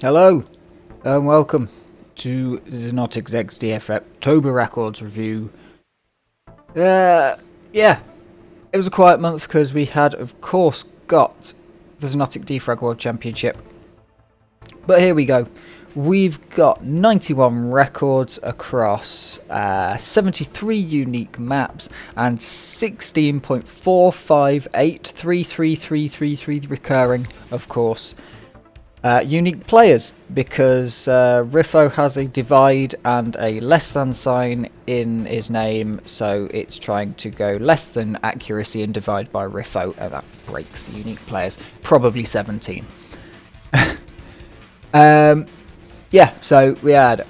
Hello, and welcome to Xonotic's XDF October Records review. Yeah, it was a quiet month because we had, of course, got the Xonotic DeFraG World Championship. But here we go. We've got 91 records across 73 unique maps and 16.4583333 recurring, of course. Unique players, because RiFo has a divide and a less than sign in his name, so it's trying to go less than accuracy and divide by RiFo, and that breaks the unique players. Probably 17. Yeah, so we had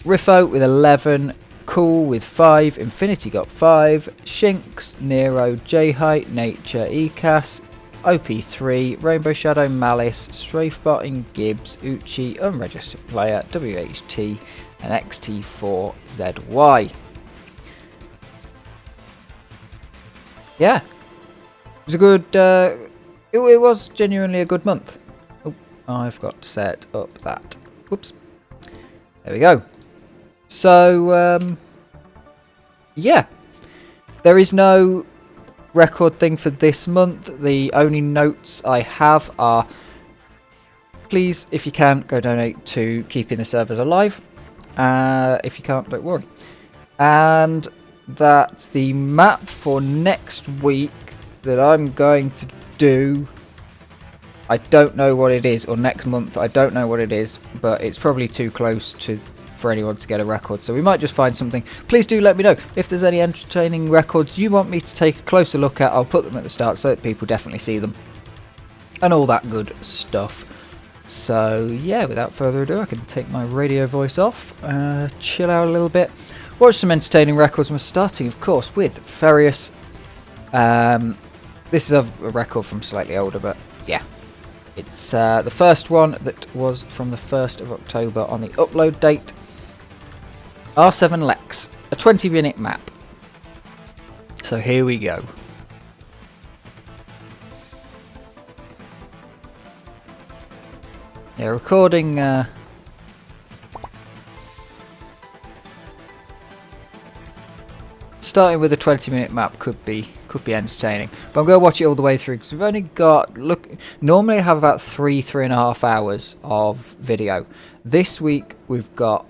RiFo with 11, Cool with 5, Infinity got 5, Shinx, Nero, J-Height, Nature, ECAS, OP3, Rainbow Shadow, Malice, Strafebot, Gibbs, Uchi, Unregistered Player, WHT, and XT4ZY. Yeah, it was a good, it was genuinely a good month. Oh, I've got to set up that. Whoops. There we go. So, yeah, there is no record thing for this month. The only notes I have are, please, if you can, go donate to keeping the servers alive. If you can't, don't worry. And that the map for next week that I'm going to do, I don't know what it is, or next month, I don't know what it is, but it's probably too close for anyone to get a record, so we might just find something. Please do let me know if there's any entertaining records you want me to take a closer look at. I'll put them at the start so that people definitely see them and all that good stuff. So yeah, without further ado, I can take my radio voice off, chill out a little bit, watch some entertaining records. We're starting, of course, with Furious. This is a record from slightly older, but yeah, it's the first one that was from the 1st of October on the upload date. R7 Lex, a 20-minute map. So here we go. Yeah, recording starting with a 20-minute map could be entertaining, but I'm going to watch it all the way through because we've only got, normally I have about 3.5 hours of video. This week we've got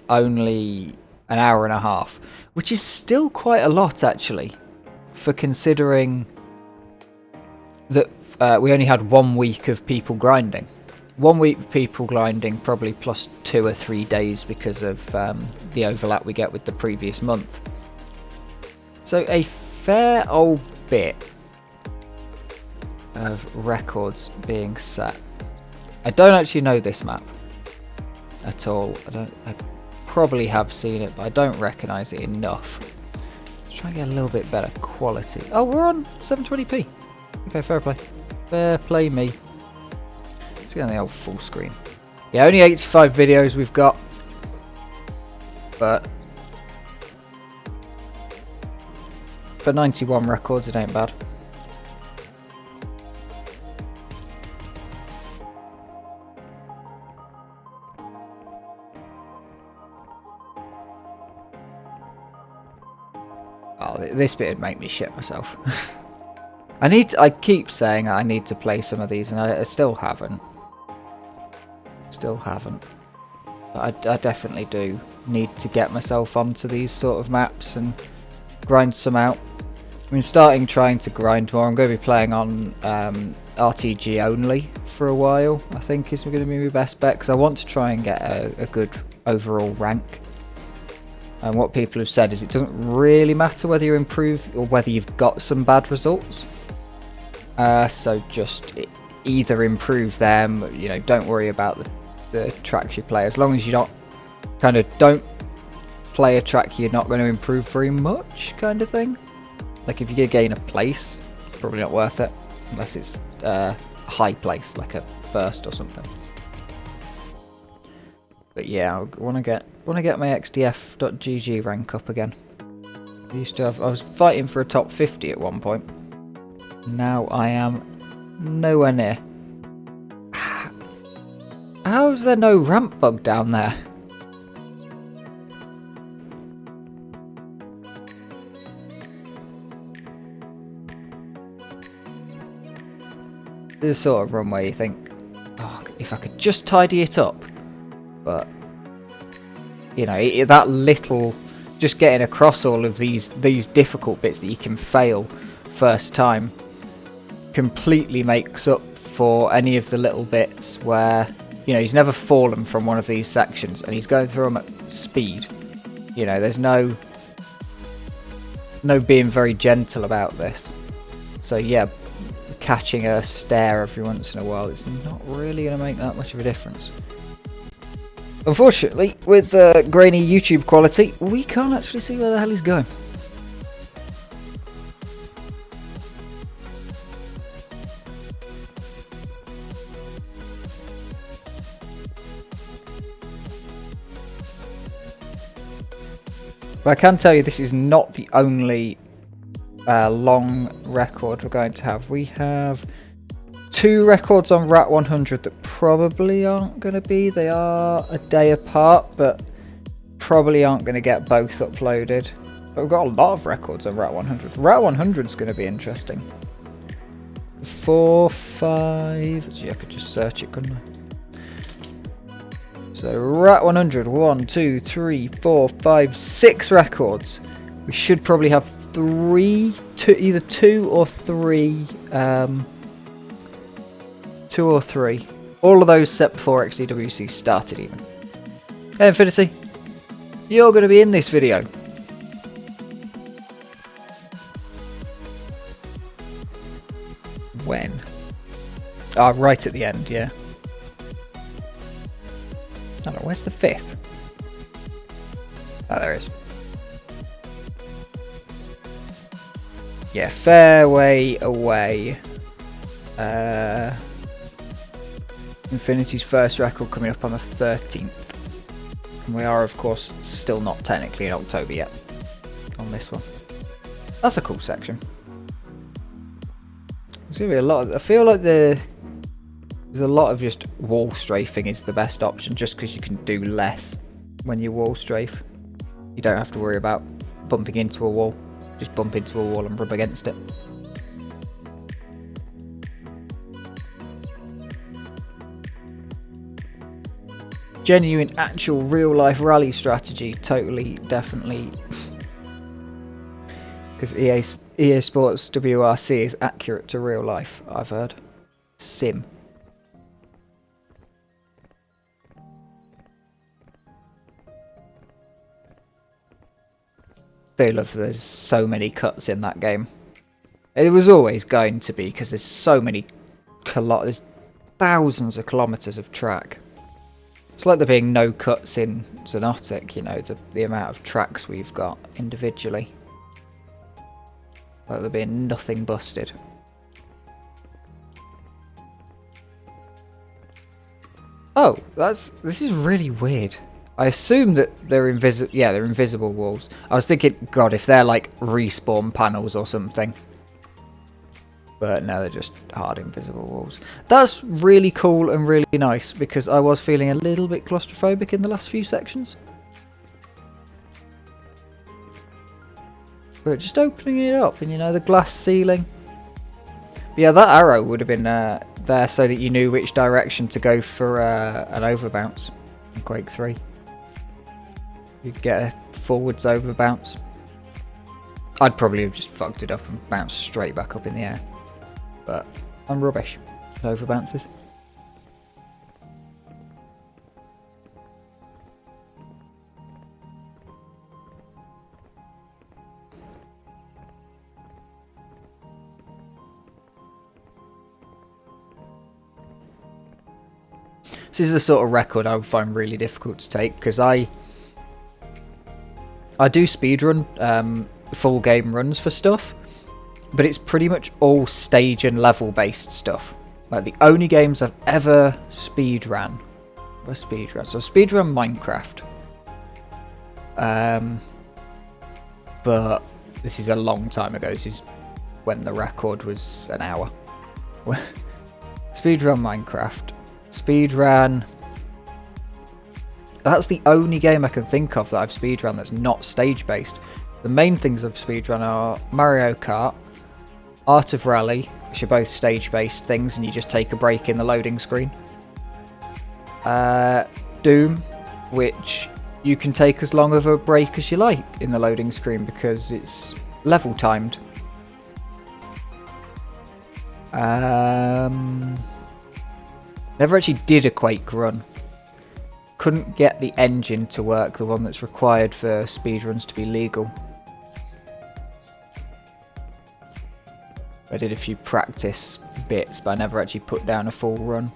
only an hour and a half, which is still quite a lot actually, for considering that we only had 1 week of people grinding. 1 week of people grinding, probably plus 2 or 3 days because of the overlap we get with the previous month. So a fair old bit of records being set. I don't actually know this map at all. I probably have seen it, but I don't recognise it enough. Let's try and get a little bit better quality. Oh, we're on 720p. Okay, fair play. Fair play me. Let's get on the old full screen. Yeah, only 85 videos we've got, but for 91 records, it ain't bad. Oh, this bit would make me shit myself. I keep saying I need to play some of these, and I still haven't. But I definitely do need to get myself onto these sort of maps and grind some out. I mean, trying to grind more. I'm going to be playing on RTG only for a while, I think is going to be my best bet, because I want to try and get a good overall rank. And what people have said is it doesn't really matter whether you improve or whether you've got some bad results. So just either improve them, you know, don't worry about the tracks you play. As long as you don't play a track you're not going to improve very much, kind of thing. Like if you gain a place, it's probably not worth it, unless it's a high place, like a first or something. But yeah, I want to get my XDF.GG rank up again. I was fighting for a top 50 at one point. Now I am nowhere near. How's there no ramp bug down there? This sort of run where you think, oh, if I could just tidy it up. But, you know, that little, just getting across all of these difficult bits that you can fail first time completely makes up for any of the little bits where, you know, he's never fallen from one of these sections and he's going through them at speed. You know, there's no being very gentle about this. So yeah, catching a stare every once in a while is not really going to make that much of a difference. Unfortunately, with grainy YouTube quality, we can't actually see where the hell he's going. But I can tell you this is not the only long record we're going to have. We have 2 records on RAT 100 that probably aren't going to be. They are a day apart, but probably aren't going to get both uploaded. But we've got a lot of records on RAT 100. RAT 100 is going to be interesting. 4, 5... Gee, I could just search it, couldn't I? So RAT 100, 1, 2, 3, 4, 5, 6 records. We should probably have either 2 or 3. 2 or 3. All of those set before XDWC started even. Hey Infinity, you're going to be in this video. When? Ah, right at the end, yeah. I don't know, where's the 5th? Oh, there is. Yeah, fair way away. Infinity's first record coming up on the 13th. And we are, of course, still not technically in October yet on this one. That's a cool section. There's going to be a lot of... I feel like there's a lot of just wall strafing is the best option, just because you can do less when you wall strafe. You don't have to worry about bumping into a wall. Just bump into a wall and rub against it. Genuine, actual, real-life rally strategy. Totally, definitely. Because EA Sports WRC is accurate to real life, I've heard. Sim. There's so many cuts in that game. It was always going to be, because there's so many there's thousands of kilometers of track. It's like there being no cuts in Xonotic, you know, the amount of tracks we've got individually. Like there being nothing busted. Oh, this is really weird. I assume that they're invisible. Yeah, they're invisible walls. I was thinking, God, if they're like respawn panels or something. But no, they're just hard invisible walls. That's really cool and really nice, because I was feeling a little bit claustrophobic in the last few sections. But just opening it up, and you know, the glass ceiling. But yeah, that arrow would have been there so that you knew which direction to go for an overbounce in Quake 3. You'd get a forwards overbounce. I'd probably have just fucked it up and bounced straight back up in the air. But I'm rubbish at overbounces. This is the sort of record I would find really difficult to take, because I do speedrun full game runs for stuff, but it's pretty much all stage and level based stuff. Like the only games I've ever speedrun were speedrun. So speedrun Minecraft. But this is a long time ago. This is when the record was an hour. Speedrun Minecraft. Speedrun that's the only game I can think of that I've speedrun that's not stage-based. The main things I've speedrun are Mario Kart, Art of Rally, which are both stage-based things and you just take a break in the loading screen. Doom, which you can take as long of a break as you like in the loading screen because it's level timed. Never actually did a Quake run. Couldn't get the engine to work, the one that's required for speedruns to be legal. I did a few practice bits, but I never actually put down a full run.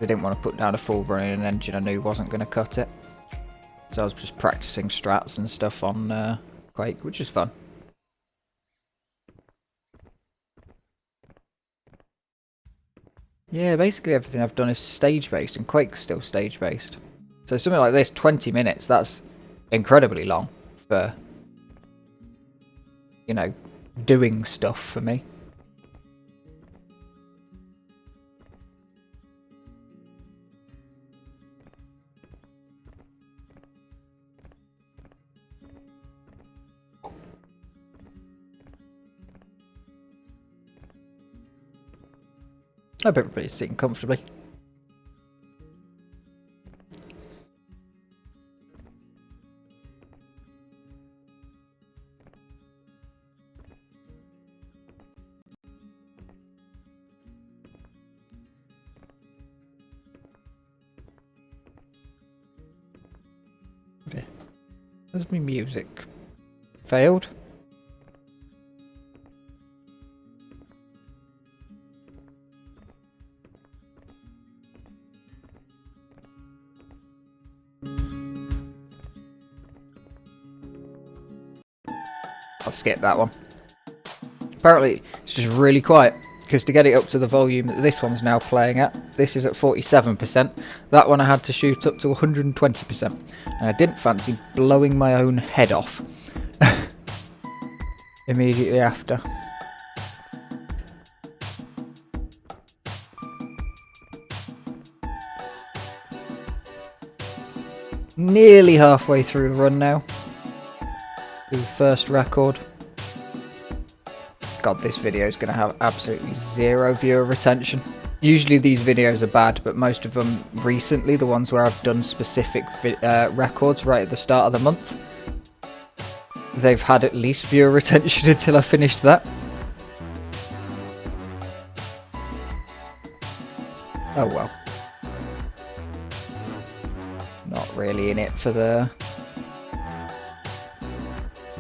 I didn't want to put down a full run in an engine I knew wasn't going to cut it. So I was just practicing strats and stuff on Quake, which is fun. Yeah, basically everything I've done is stage-based, and Quake's still stage-based. So something like this, 20 minutes, that's incredibly long for, you know, doing stuff for me. I hope everybody's sitting comfortably. Where's my music? Failed? I'll skip that one. Apparently it's just really quiet, because to get it up to the volume that this one's now playing at, this is at 47%, that one I had to shoot up to 120%, and I didn't fancy blowing my own head off immediately after. Nearly halfway through the run now. The first record. God, this video is going to have absolutely zero viewer retention. Usually these videos are bad, but most of them recently, the ones where I've done specific records right at the start of the month, they've had at least viewer retention until I finished that. Oh well. Not really in it for the...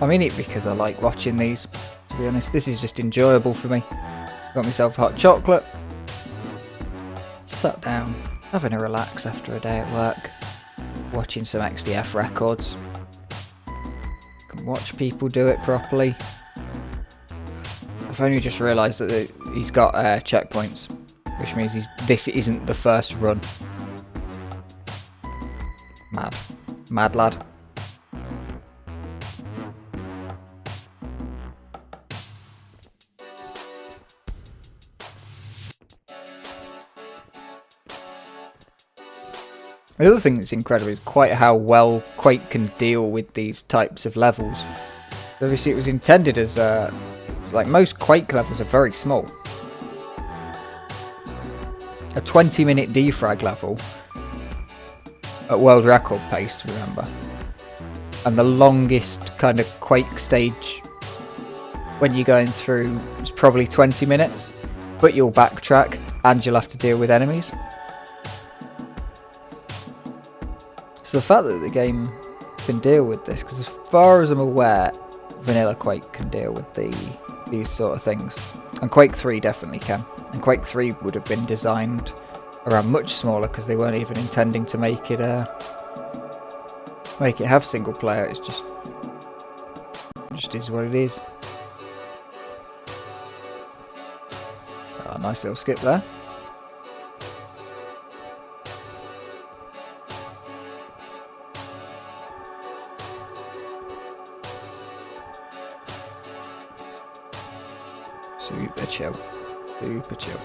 I'm in it because I like watching these, to be honest. This is just enjoyable for me. Got myself a hot chocolate. Sat down, having a relax after a day at work. Watching some XDF records. Can watch people do it properly. I've only just realised that he's got checkpoints, which means this isn't the first run. Mad. Mad lad. The other thing that's incredible is quite how well Quake can deal with these types of levels. Obviously it was intended as, like most Quake levels are very small. A 20-minute DeFraG level at world record pace, remember. And the longest kind of Quake stage when you're going through is probably 20 minutes, but you'll backtrack and you'll have to deal with enemies. So the fact that the game can deal with this, because as far as I'm aware, Vanilla Quake can deal with these sort of things. And Quake 3 definitely can. And Quake 3 would have been designed around much smaller because they weren't even intending to make it have single player. It's just is what it is. Oh, nice little skip there. Super chill. Super chill.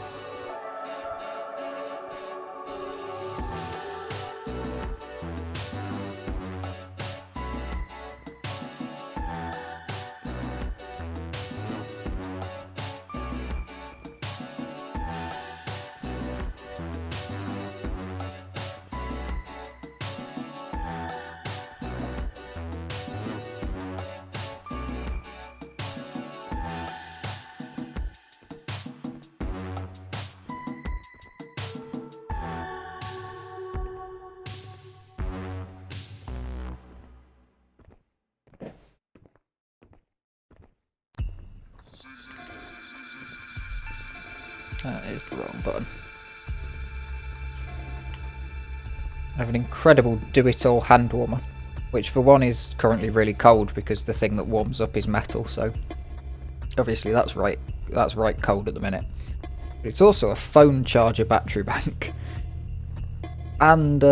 That is the wrong button. I have an incredible do-it-all hand warmer, which for one is currently really cold because the thing that warms up is metal, so obviously that's right cold at the minute. But it's also a phone charger battery bank, and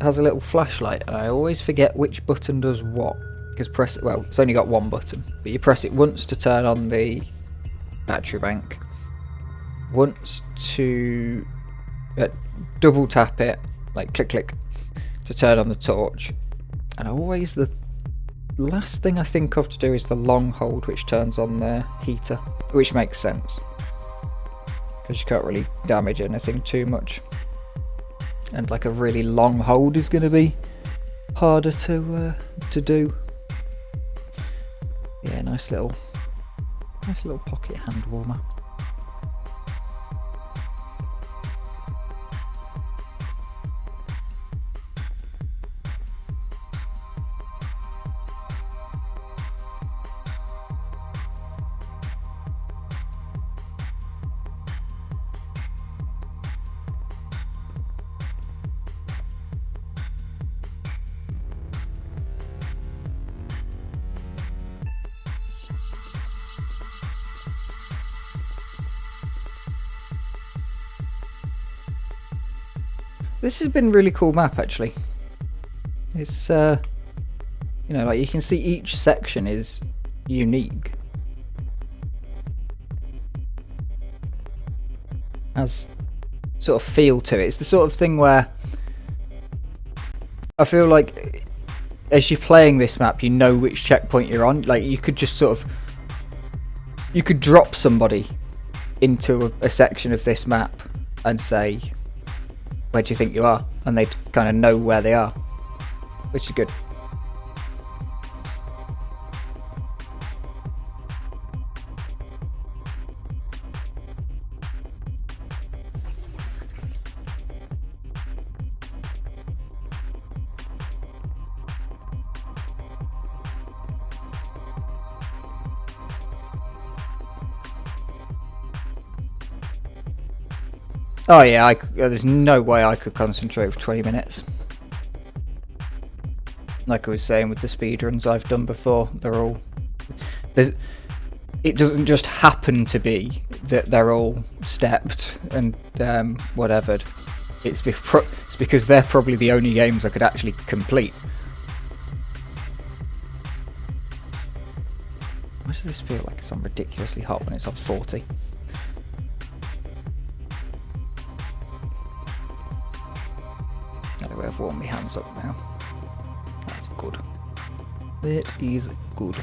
has a little flashlight, and I always forget which button does what. Because it's only got one button, but you press it once to turn on the battery bank, once to double tap it, like click click, to turn on the torch, and always the last thing I think of to do is the long hold, which turns on the heater, which makes sense because you can't really damage anything too much, and like a really long hold is going to be harder to do. Yeah, nice little pocket hand warmer. This has been a really cool map, actually. It's, you know, like you can see each section is unique. Has sort of feel to it. It's the sort of thing where I feel like as you're playing this map, you know which checkpoint you're on. Like you could just sort of, you could drop somebody into a section of this map and say, where do you think you are? And they'd kind of know where they are, which is good. Oh yeah, there's no way I could concentrate for 20 minutes. Like I was saying with the speedruns I've done before, it doesn't just happen to be that they're all stepped and whatever. It's because they're probably the only games I could actually complete. Why does this feel like it's on ridiculously hot when it's on 40? Anyway, I've warmed my hands up now. That's good. It is good.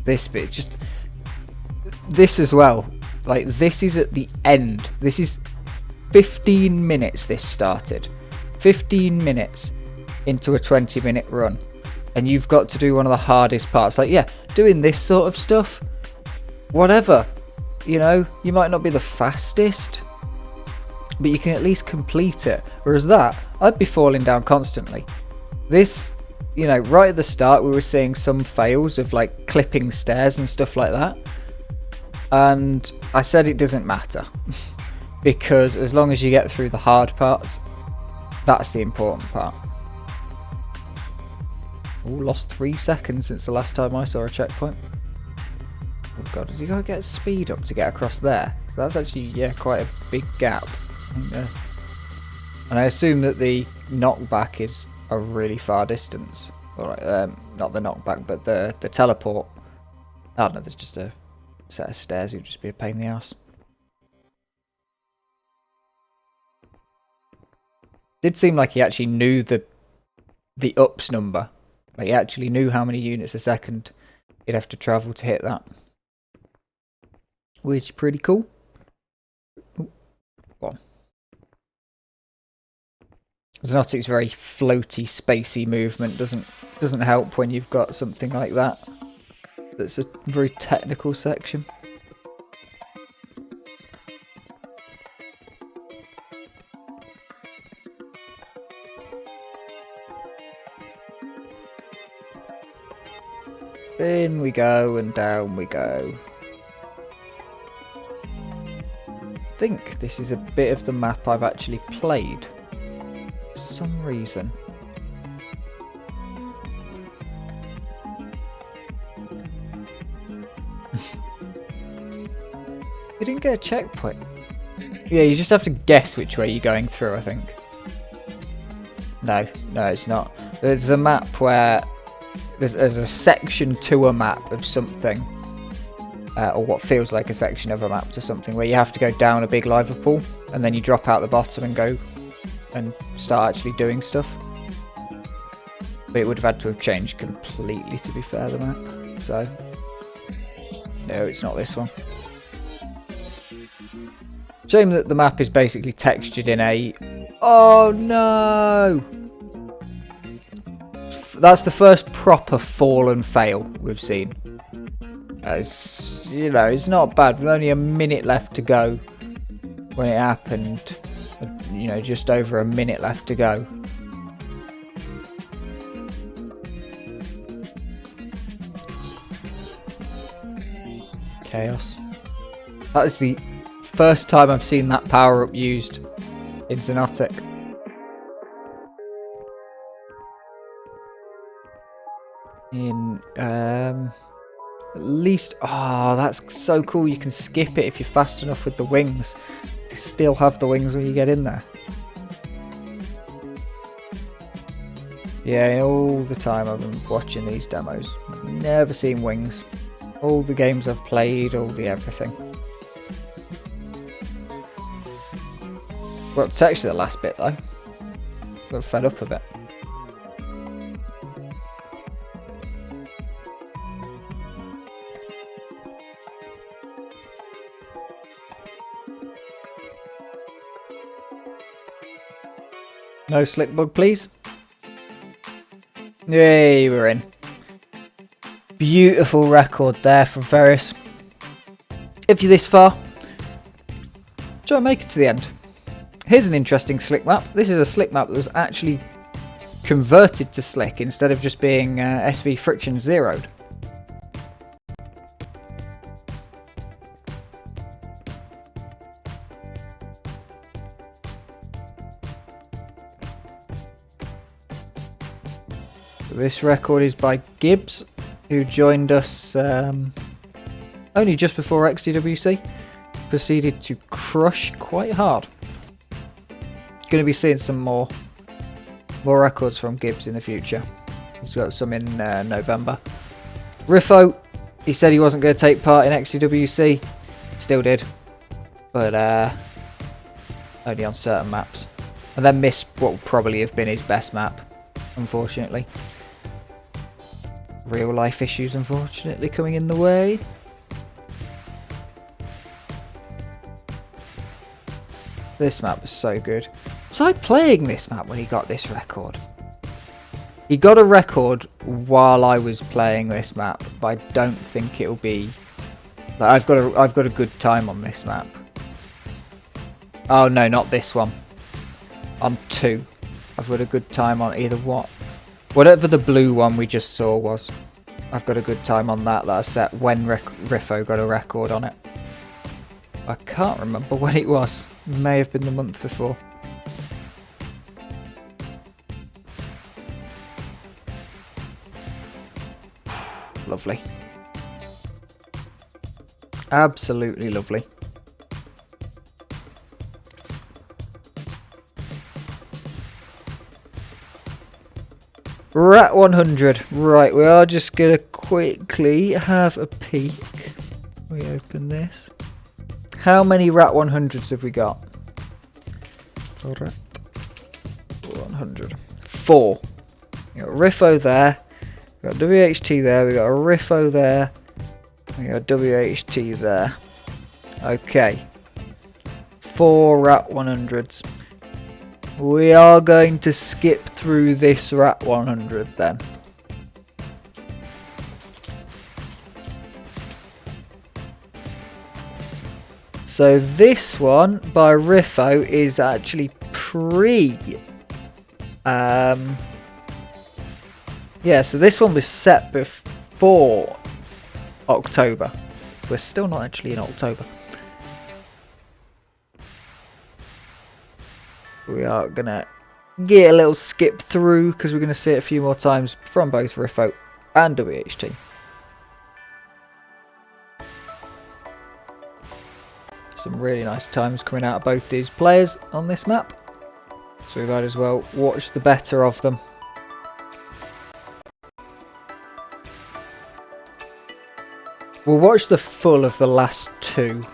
This bit, just this as well. Like this is at the end. This is 15 minutes. This started. 15 minutes into a 20-minute run, and you've got to do one of the hardest parts. Like, yeah, doing this sort of stuff, whatever, you know, you might not be the fastest, but you can at least complete it. Whereas that, I'd be falling down constantly. This, you know, right at the start, we were seeing some fails of like clipping stairs and stuff like that, and I said it doesn't matter because as long as you get through the hard parts, that's the important part. Oh, lost 3 seconds since the last time I saw a checkpoint. Oh god, has he got to get speed up to get across there? So that's actually, yeah, quite a big gap. And I assume that the knockback is a really far distance. Alright, not the knockback, but the teleport. Oh no, there's just a set of stairs, it would just be a pain in the ass. Did seem like he actually knew the ups number. Like he actually knew how many units a second he'd have to travel to hit that. Which is pretty cool. Ooh, well. Xonotic's very floaty, spacey movement doesn't help when you've got something like that. That's a very technical section. In we go and down we go. I think this is a bit of the map I've actually played for some reason. You didn't get a checkpoint. Yeah, you just have to guess which way you're going through, I think. No, it's not. There's a map where there's a section to a map of something, or what feels like a section of a map to something, where you have to go down a big lava pool, and then you drop out the bottom and go and start actually doing stuff. But it would have had to have changed completely, to be fair, the map. So, no, it's not this one. Shame that the map is basically textured in a... Oh no! That's the first proper fall and fail we've seen. It's, you know, it's not bad. With only a minute left to go when it happened. You know, just over a minute left to go. Chaos. That is the first time I've seen that power up used in Xonotic. In at least, oh, that's so cool. You can skip it if you're fast enough with the wings to still have the wings when you get in there. Yeah, all the time I've been watching these demos, I've never seen wings. All the games I've played, all the everything. Well, it's actually the last bit though. Got fed up a bit. No slick bug, please. Yay, we're in. Beautiful record there from Ferris. If you're this far, try and make it to the end. Here's an interesting slick map. This is a slick map that was actually converted to slick instead of just being SV friction zeroed. This record is by Gibbs, who joined us only just before XDWC. Proceeded to crush quite hard. Going to be seeing some more records from Gibbs in the future. He's got some in November. RiFo, he said he wasn't going to take part in XDWC. Still did. But only on certain maps. And then missed what would probably have been his best map, unfortunately. Real life issues, unfortunately, coming in the way. This map was so good. Was I playing this map when he got this record? He got a record while I was playing this map, but I don't think it'll be. Like, I've got a good time on this map. Oh no, not this one. On 2, I've got a good time on either whatever the blue one we just saw was. I've got a good time on that I set when RiFo got a record on it. I can't remember when it was. It may have been the month before. Lovely. Absolutely lovely. Rat 100. Right, we are just going to quickly have a peek. We open this. How many Rat 100s have we got? Rat 100. 4. We got RiFo there. We got WHT there. We got a RiFo there. We got WHT there. Okay. 4 Rat 100s. We are going to skip through this Rat 100 then. So this one by RiFo is actually yeah, so this one was set before October. We're still not actually in October. We are going to get a little skip through because we're going to see it a few more times from both RiFo and WHT. Some really nice times coming out of both these players on this map. So we might as well watch the better of them. We'll watch the full of the last two.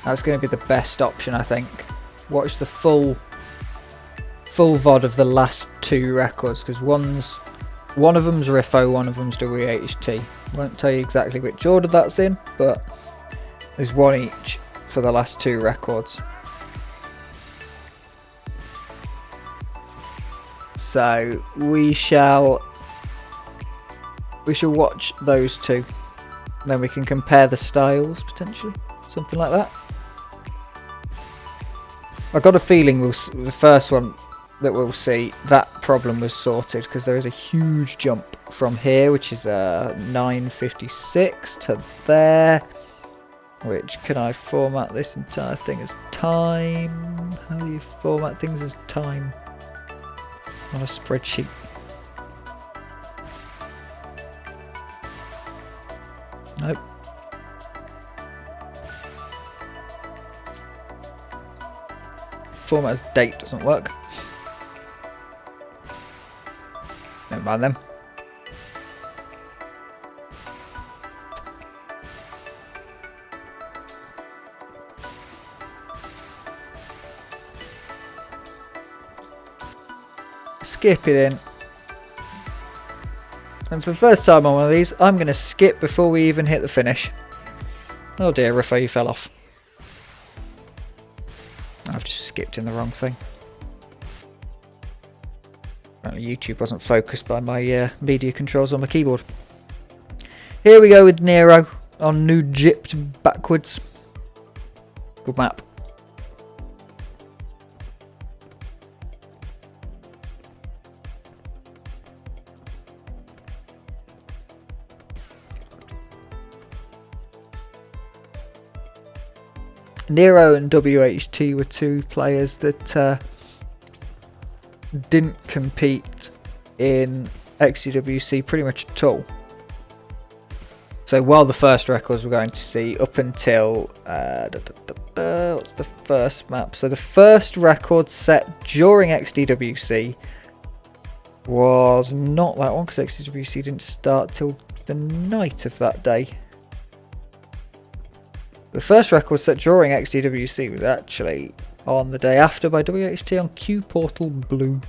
That's going to be the best option, I think. Watch the full VOD of the last two records, because one of them's RiFo, one of them's WHT. Won't tell you exactly which order that's in, but there's one each for the last two records. So we shall watch those two. Then we can compare the styles potentially, something like that. I got a feeling the first one that we'll see, that problem was sorted, because there is a huge jump from here, which is 9:56 to there. Which, can I format this entire thing as time? How do you format things as time on a spreadsheet? Nope. Format as date doesn't work. Never mind then. Skip it in. And for the first time on one of these, I'm going to skip before we even hit the finish. Oh dear, RiFo, you fell off. I've just skipped in the wrong thing. Apparently YouTube wasn't focused by my media controls on my keyboard. Here we go with Nero on New Gypt backwards. Good map. Nero and WHT were two players that didn't compete in XDWC pretty much at all. So while the first records we're going to see up until what's the first map? So the first record set during XDWC was not that one, because XDWC didn't start till the night of that day. The first record set during XDWC was actually on the day after by WHT on Q Portal Blue.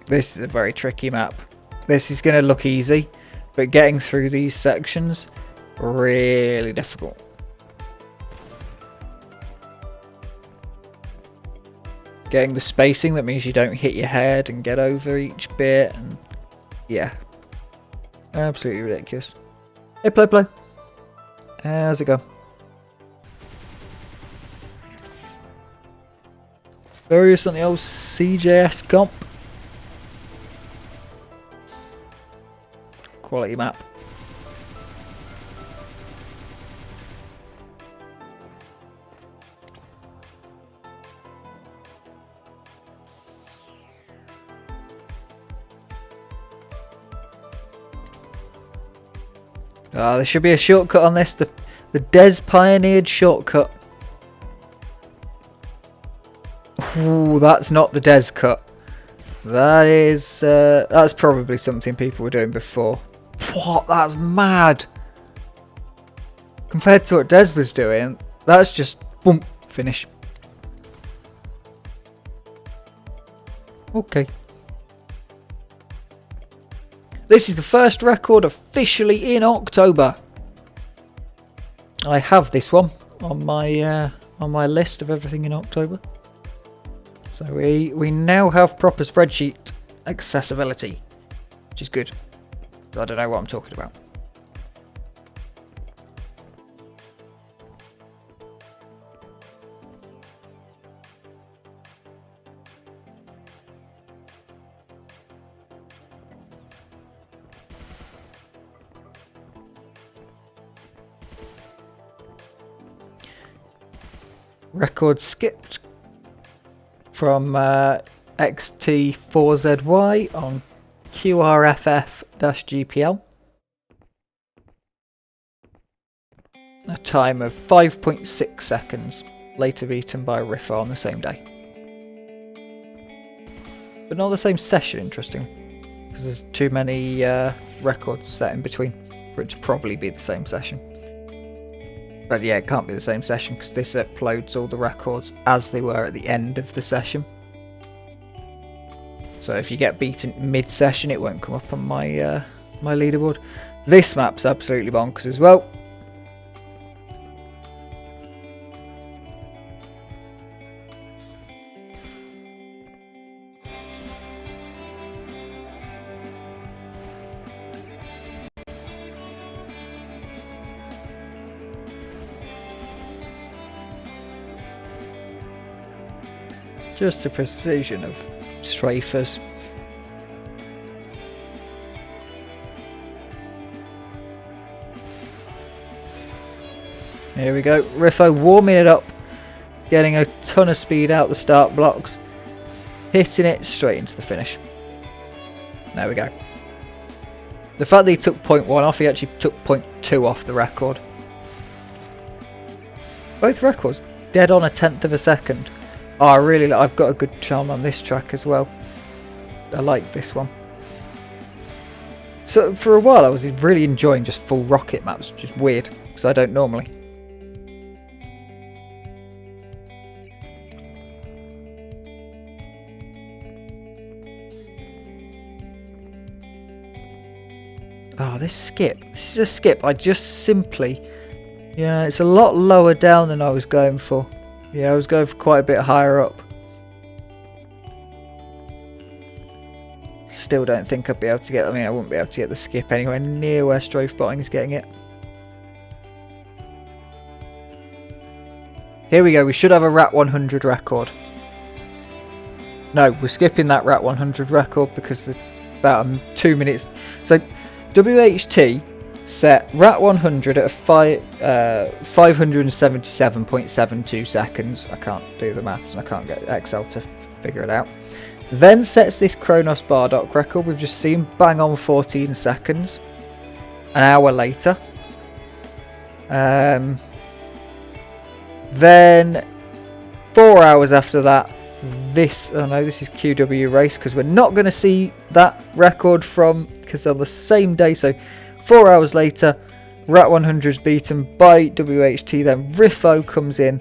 This is a very tricky map. This is going to look easy, but getting through these sections, really difficult. Getting the spacing, that means you don't hit your head and get over each bit, and yeah, absolutely ridiculous. Hey, play. How's it go? Furious on the old CJS comp. Quality map. There should be a shortcut on this. The Des pioneered shortcut. Ooh, that's not the Des cut. That is that's probably something people were doing before. What? That's mad. Compared to what Des was doing, that's just boom, finish. Okay. This is the first record officially in October. I have this one on my list of everything in October. So we now have proper spreadsheet accessibility, which is good. I don't know what I'm talking about. Record skipped from XT4ZY on QRFF-GPL. A time of 5.6 seconds, later beaten by RiFo on the same day. But not the same session, interesting, because there's too many records set in between for it to probably be the same session. But yeah, it can't be the same session because this uploads all the records as they were at the end of the session. So if you get beaten mid-session, it won't come up on my my leaderboard. This map's absolutely bonkers as well. Just the precision of strafers. Here we go. RiFo warming it up, getting a ton of speed out the start blocks, hitting it straight into the finish. There we go. The fact that he took 0.1 off, he actually took 0.2 off the record. Both records dead on 1/10 of a second. Oh, I've got a good charm on this track as well. I like this one. So for a while I was really enjoying just full rocket maps, which is weird because I don't normally. Oh, this skip. This is a skip. I just simply... Yeah, it's a lot lower down than I was going for. Yeah, I was going for quite a bit higher up. Still don't think I'd be able to get... I mean, I wouldn't be able to get the skip anywhere near where Strafe Botting is getting it. Here we go. We should have a RAT 100 record. No, we're skipping that RAT 100 record because it's about 2 minutes. So, WHT set RAT 100 at 577.72 seconds. I can't do the maths and I can't get Excel to figure it out. Then sets this Kronos Bardock record we've just seen, bang on 14 seconds. An hour later. Then 4 hours after that, this is QW Race because we're not going to see that record from, because they're the same day. So 4 hours later, RAT 100 is beaten by WHT. Then RiFo comes in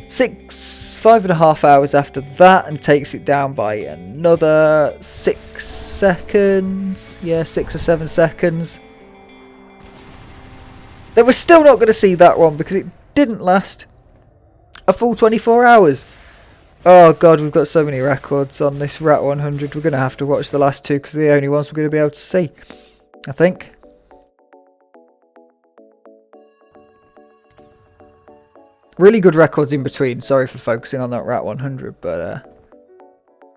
5.5 hours after that and takes it down by another 6 seconds. Yeah, 6 or 7 seconds. Then we're still not going to see that one because it didn't last a full 24 hours. Oh god, we've got so many records on this RAT 100. We're going to have to watch the last two because they're the only ones we're going to be able to see, I think. Really good records in between. Sorry for focusing on that RAT 100, but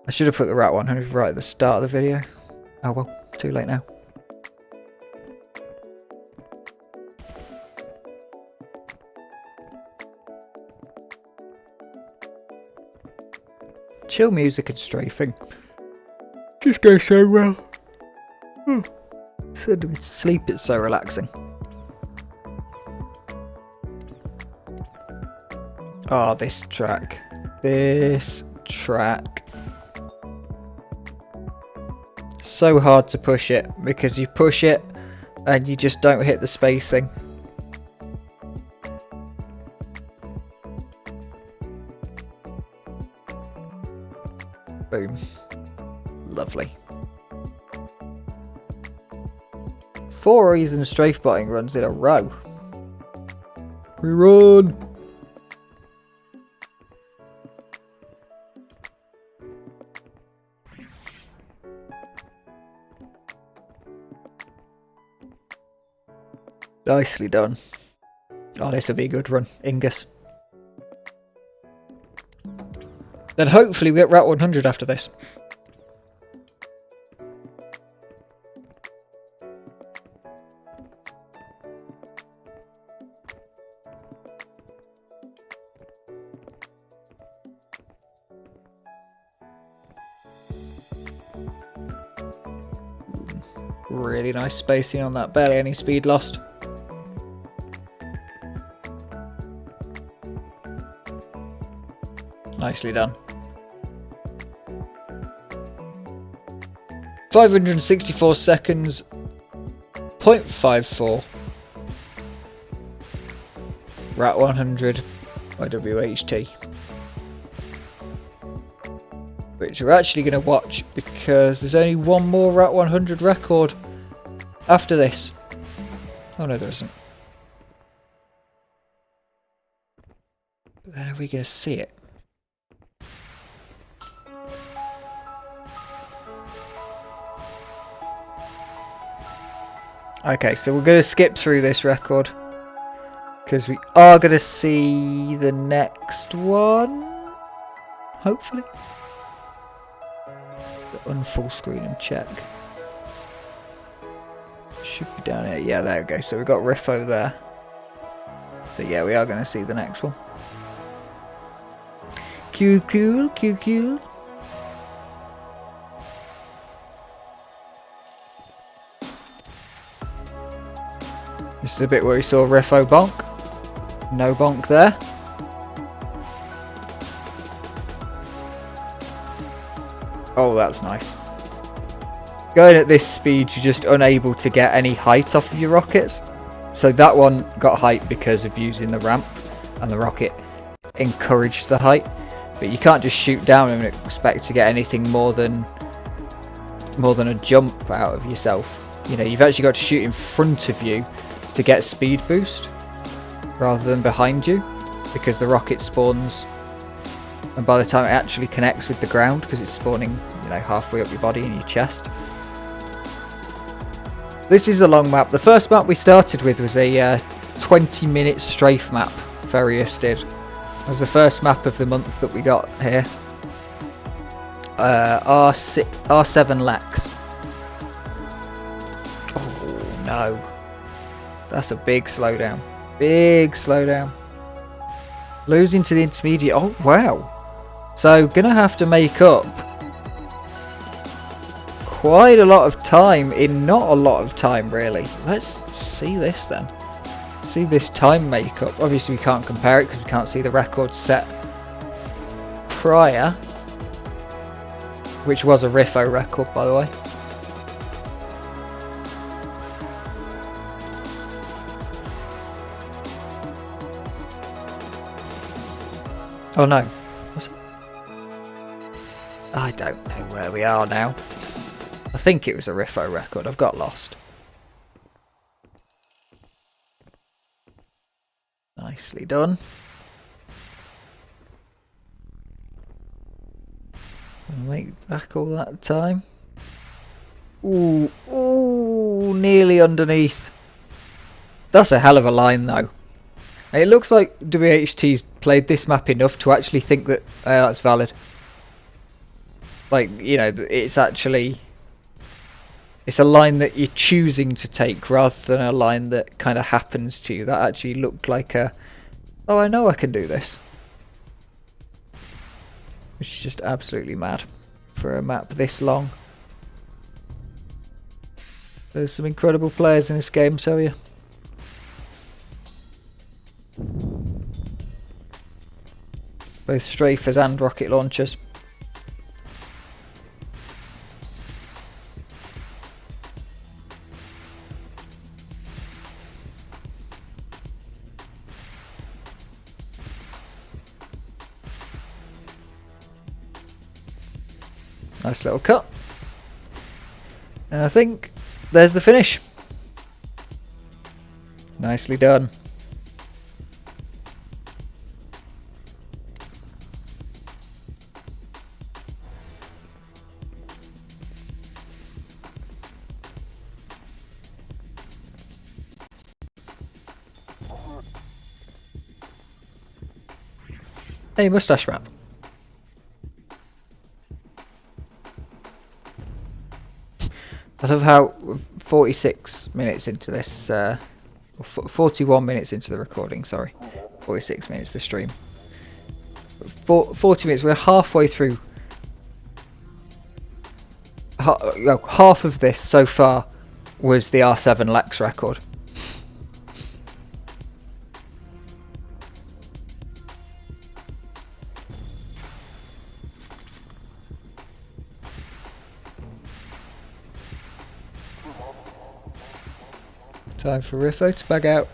I should have put the RAT 100 right at the start of the video. Oh well, too late now. Chill music and strafing just goes so well. Said with sleep, it's so relaxing. Oh, this track. So hard to push it because you push it and you just don't hit the spacing. Boom. Lovely. 4 reason strafe botting runs in a row. We run! Nicely done. Oh, this will be a good run, Ingus. Then hopefully we get Rat 100 after this. Really nice spacing on that, barely any speed lost. Nicely done. 564 seconds, 0.54. Rat 100 YWHT. Which we're actually going to watch because there's only one more Rat 100 record after this. Oh no, there isn't. But then are we going to see it? Okay, so we're going to skip through this record because we are going to see the next one, hopefully. Unfull screen and check. Should be down here. Yeah, there we go. So we've got RiFo there. So yeah, we are going to see the next one. Cool. This is a bit where we saw RiFo bonk. No bonk there. Oh, that's nice. Going at this speed, you're just unable to get any height off of your rockets. So that one got height because of using the ramp, and the rocket encouraged the height. But you can't just shoot down and expect to get anything more than a jump out of yourself. You know, you've actually got to shoot in front of you to get speed boost, rather than behind you, because the rocket spawns. And by the time it actually connects with the ground, because it's spawning, you know, halfway up your body and your chest. This is a long map. The first map we started with was a 20-minute strafe map, Farius did. It was the first map of the month that we got here. R7 Lex. Oh no. That's a big slowdown. Big slowdown. Losing to the intermediate. Oh wow. So, gonna have to make up quite a lot of time in not a lot of time, really. Let's see this then. See this time makeup. Obviously, we can't compare it because we can't see the record set prior, which was a RiFo record, by the way. Oh no. I don't know where we are now. I think it was a RiFo record. I've got lost. Nicely done. Make back all that time. Ooh, nearly underneath. That's a hell of a line though. It looks like WHT's played this map enough to actually think that that's valid. Like, you know, it's actually... It's a line that you're choosing to take rather than a line that kind of happens to you. That actually looked like a... Oh, I know I can do this. Which is just absolutely mad for a map this long. There's some incredible players in this game, tell you. Both strafers and rocket launchers. Nice little cut. And I think there's the finish. Nicely done. Hey, mustache wrap. I love how 46 minutes into this, 41 minutes into the recording, sorry. 46 minutes the stream. 40 minutes, we're halfway through. Half of this so far was the R7 Lex record. Time for RiFo to bag out.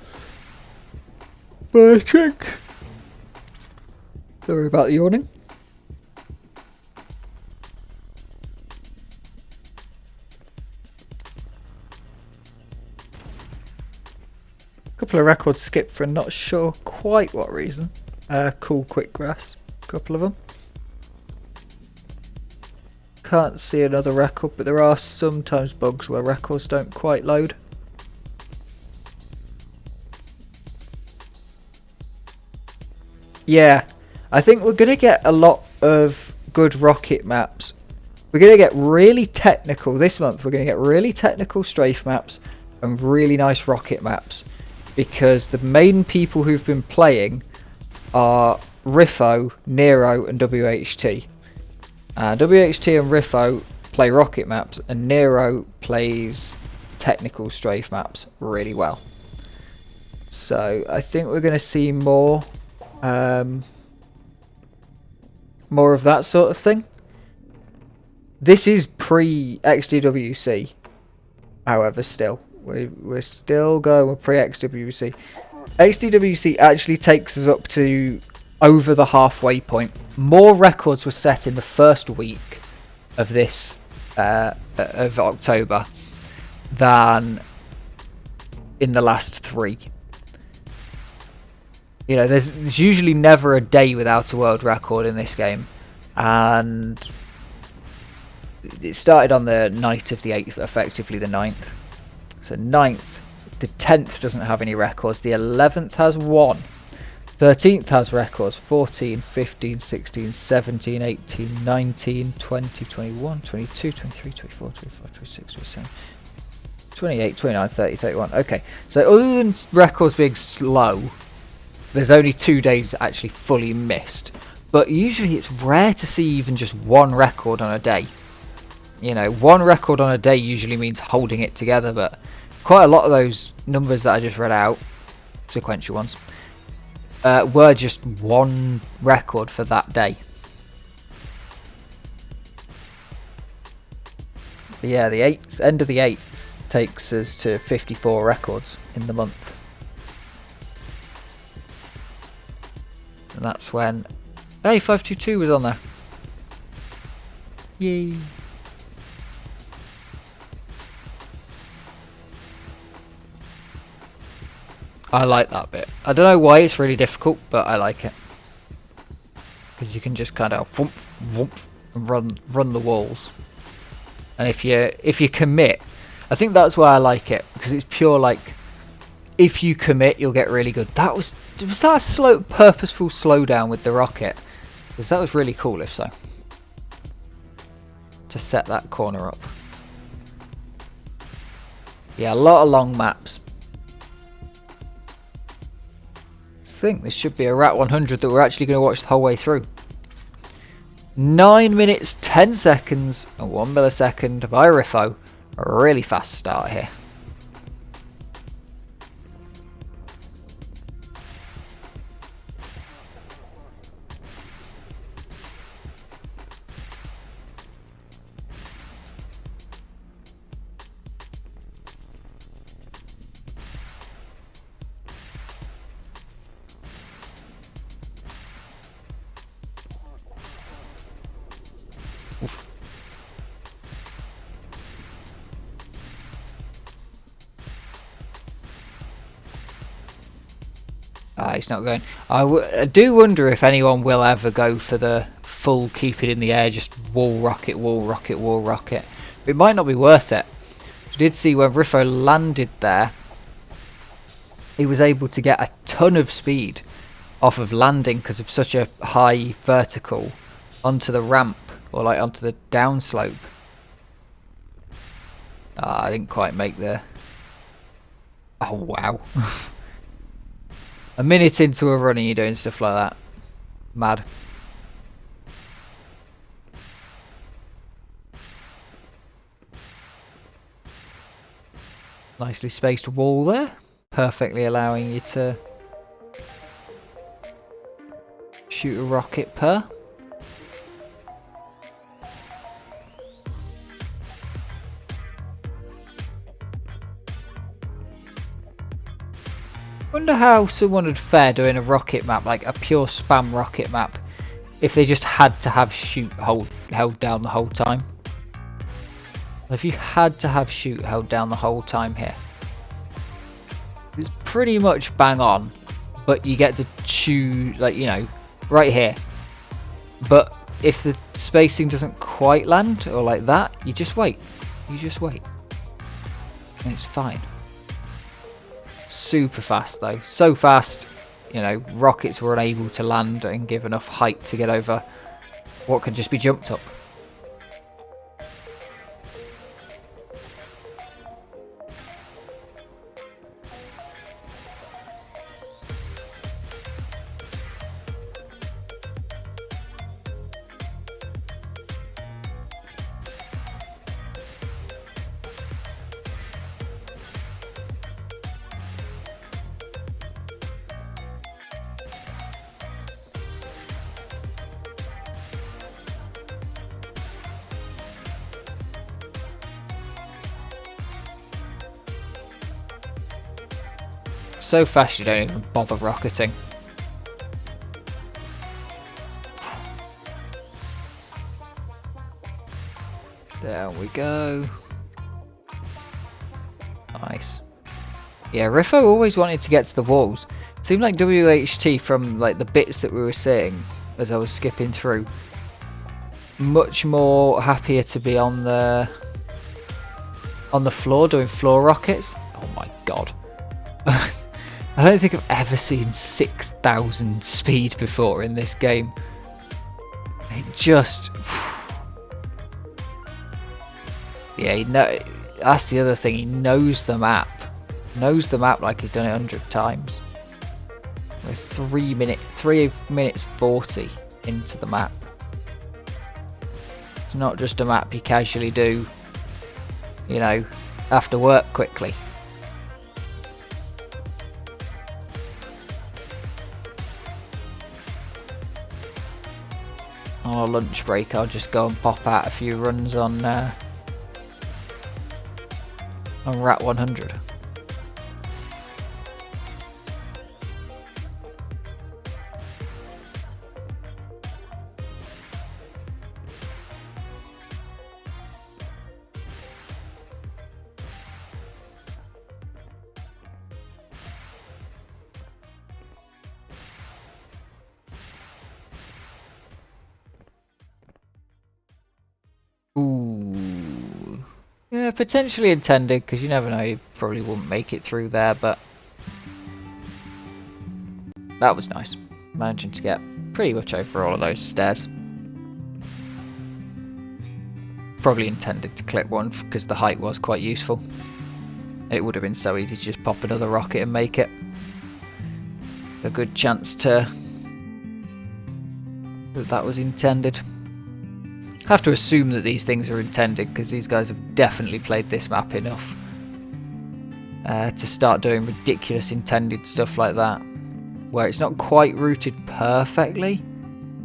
But I think. Sorry about the yawning. Couple of records skipped for not sure quite what reason. Cool quick grass, couple of them. Can't see another record, but there are sometimes bugs where records don't quite load. Yeah, I think we're going to get a lot of good rocket maps. We're going to get really technical this month. We're going to get really technical strafe maps and really nice rocket maps. Because the main people who've been playing are RiFo, Nero and WHT. WHT and RiFo play rocket maps and Nero plays technical strafe maps really well. So I think we're going to see more of that sort of thing. This is pre-XDWC, however, still. We're still going with pre-XDWC. XDWC actually takes us up to over the halfway point. More records were set in the first week of this of October than in the last 3. You know, there's usually never a day without a world record in this game, and it started on the night of the 8th, effectively the 9th. So 9th, the 10th doesn't have any records, the 11th has 1, 13th has records, 14, 15, 16, 17, 18, 19, 20, 21, 22, 23, 24, 25, 26, 27, 28, 29, 30, 31. Okay, so other than records being slow, there's only 2 days actually fully missed. But usually it's rare to see even just one record on a day. You know, one record on a day usually means holding it together, but quite a lot of those numbers that I just read out, sequential ones, were just one record for that day. But yeah, the end of the 8th takes us to 54 records in the month. And that's when... Hey, 522 was on there. Yay. I like that bit. I don't know why it's really difficult, but I like it. Because you can just kind of whoomp, whoomp, and run the walls. And if you commit, I think that's why I like it. Because it's pure like, if you commit, you'll get really good. Was that a purposeful slowdown with the rocket? Because that was really cool, if so. To set that corner up. Yeah, a lot of long maps. I think this should be a Rat 100 that we're actually going to watch the whole way through. 9 minutes, 10 seconds, and 1 millisecond by RiFo. A really fast start here. He's not going. I do wonder if anyone will ever go for the full keep it in the air, just wall rocket, wall rocket, wall rocket. It might not be worth it. I did see when RiFo landed there, he was able to get a ton of speed off of landing because of such a high vertical onto the ramp or like onto the downslope. I didn't quite make the... Oh wow. A minute into a run and you're doing stuff like that. Mad. Nicely spaced wall there. Perfectly allowing you to shoot a rocket per. Wonder how someone would fare doing a rocket map, like a pure spam rocket map, if they just had to have shoot held down the whole time. If you had to have shoot held down the whole time here, it's pretty much bang on, but you get to choose, like, you know, right here. But if the spacing doesn't quite land or like that, you just wait. You just wait. And it's fine. Super fast though. So fast, you know, rockets were unable to land and give enough height to get over what could just be jumped up. So fast you don't even bother rocketing. There we go. Nice. Yeah, RiFo always wanted to get to the walls. It seemed like WHT from like the bits that we were seeing as I was skipping through. Much more happier to be on the floor doing floor rockets. Oh my god. I don't think I've ever seen 6,000 speed before in this game. It just... Yeah, that's the other thing. He knows the map. Knows the map like he's done it 100 times. We're 3 minutes 40 into the map. It's not just a map you casually do, you know, after work quickly. On a lunch break, I'll just go and pop out a few runs on Rat 100. Ooh. Yeah, potentially intended, because you never know, you probably wouldn't make it through there, but that was nice. Managing to get pretty much over all of those stairs. Probably intended to clip one, because the height was quite useful. It would have been so easy to just pop another rocket and make it. A good chance to... that was intended. Have to assume that these things are intended because these guys have definitely played this map enough to start doing ridiculous intended stuff like that, where it's not quite routed perfectly.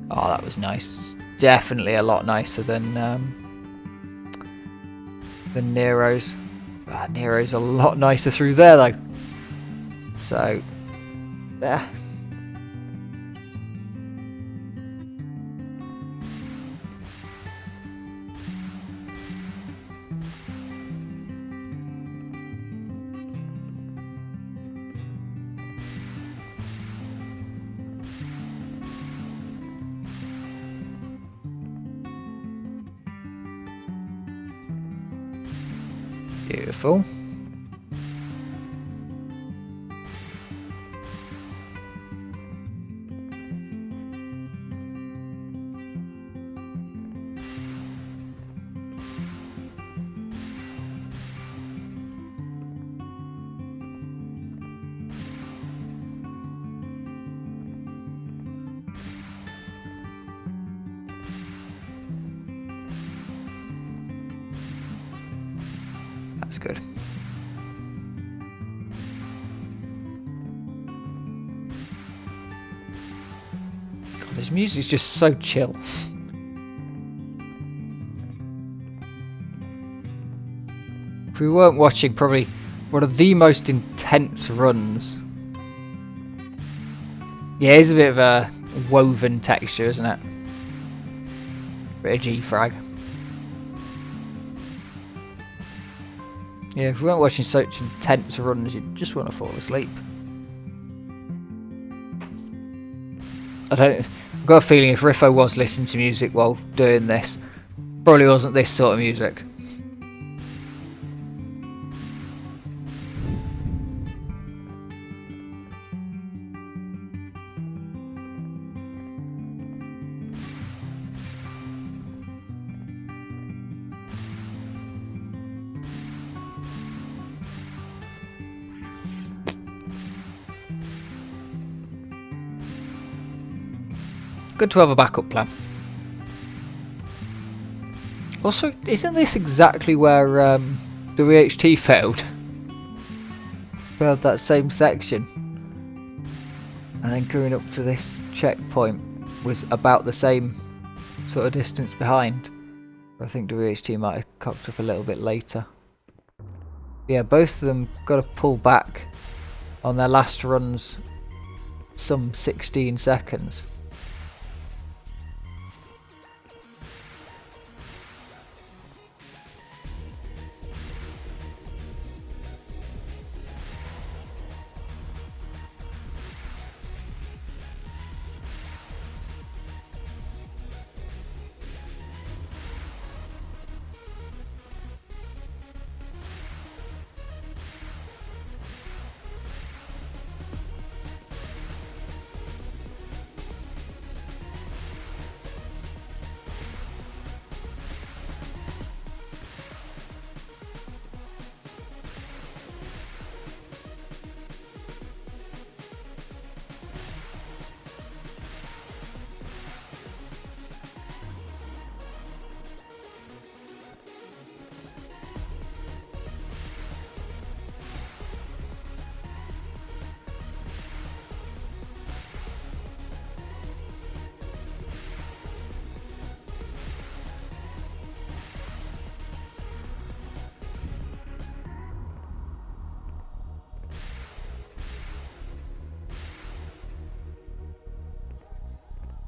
Oh, that was nice. Definitely a lot nicer than Nero's. Nero's a lot nicer through there though. So, yeah. Beautiful. That's good. God, this music's just so chill. If we weren't watching probably one of the most intense runs. Yeah, it's a bit of a woven texture, isn't it? Bit of DeFraG. Yeah, if we weren't watching such intense runs, you'd just want to fall asleep. I've got a feeling if RiFo was listening to music while doing this, probably wasn't this sort of music. Good to have a backup plan. Also, isn't this exactly where the WHT failed? We had that same section. And then coming up to this checkpoint was about the same sort of distance behind. I think WHT might have cocked up a little bit later. Yeah, both of them got to pull back on their last runs some 16 seconds.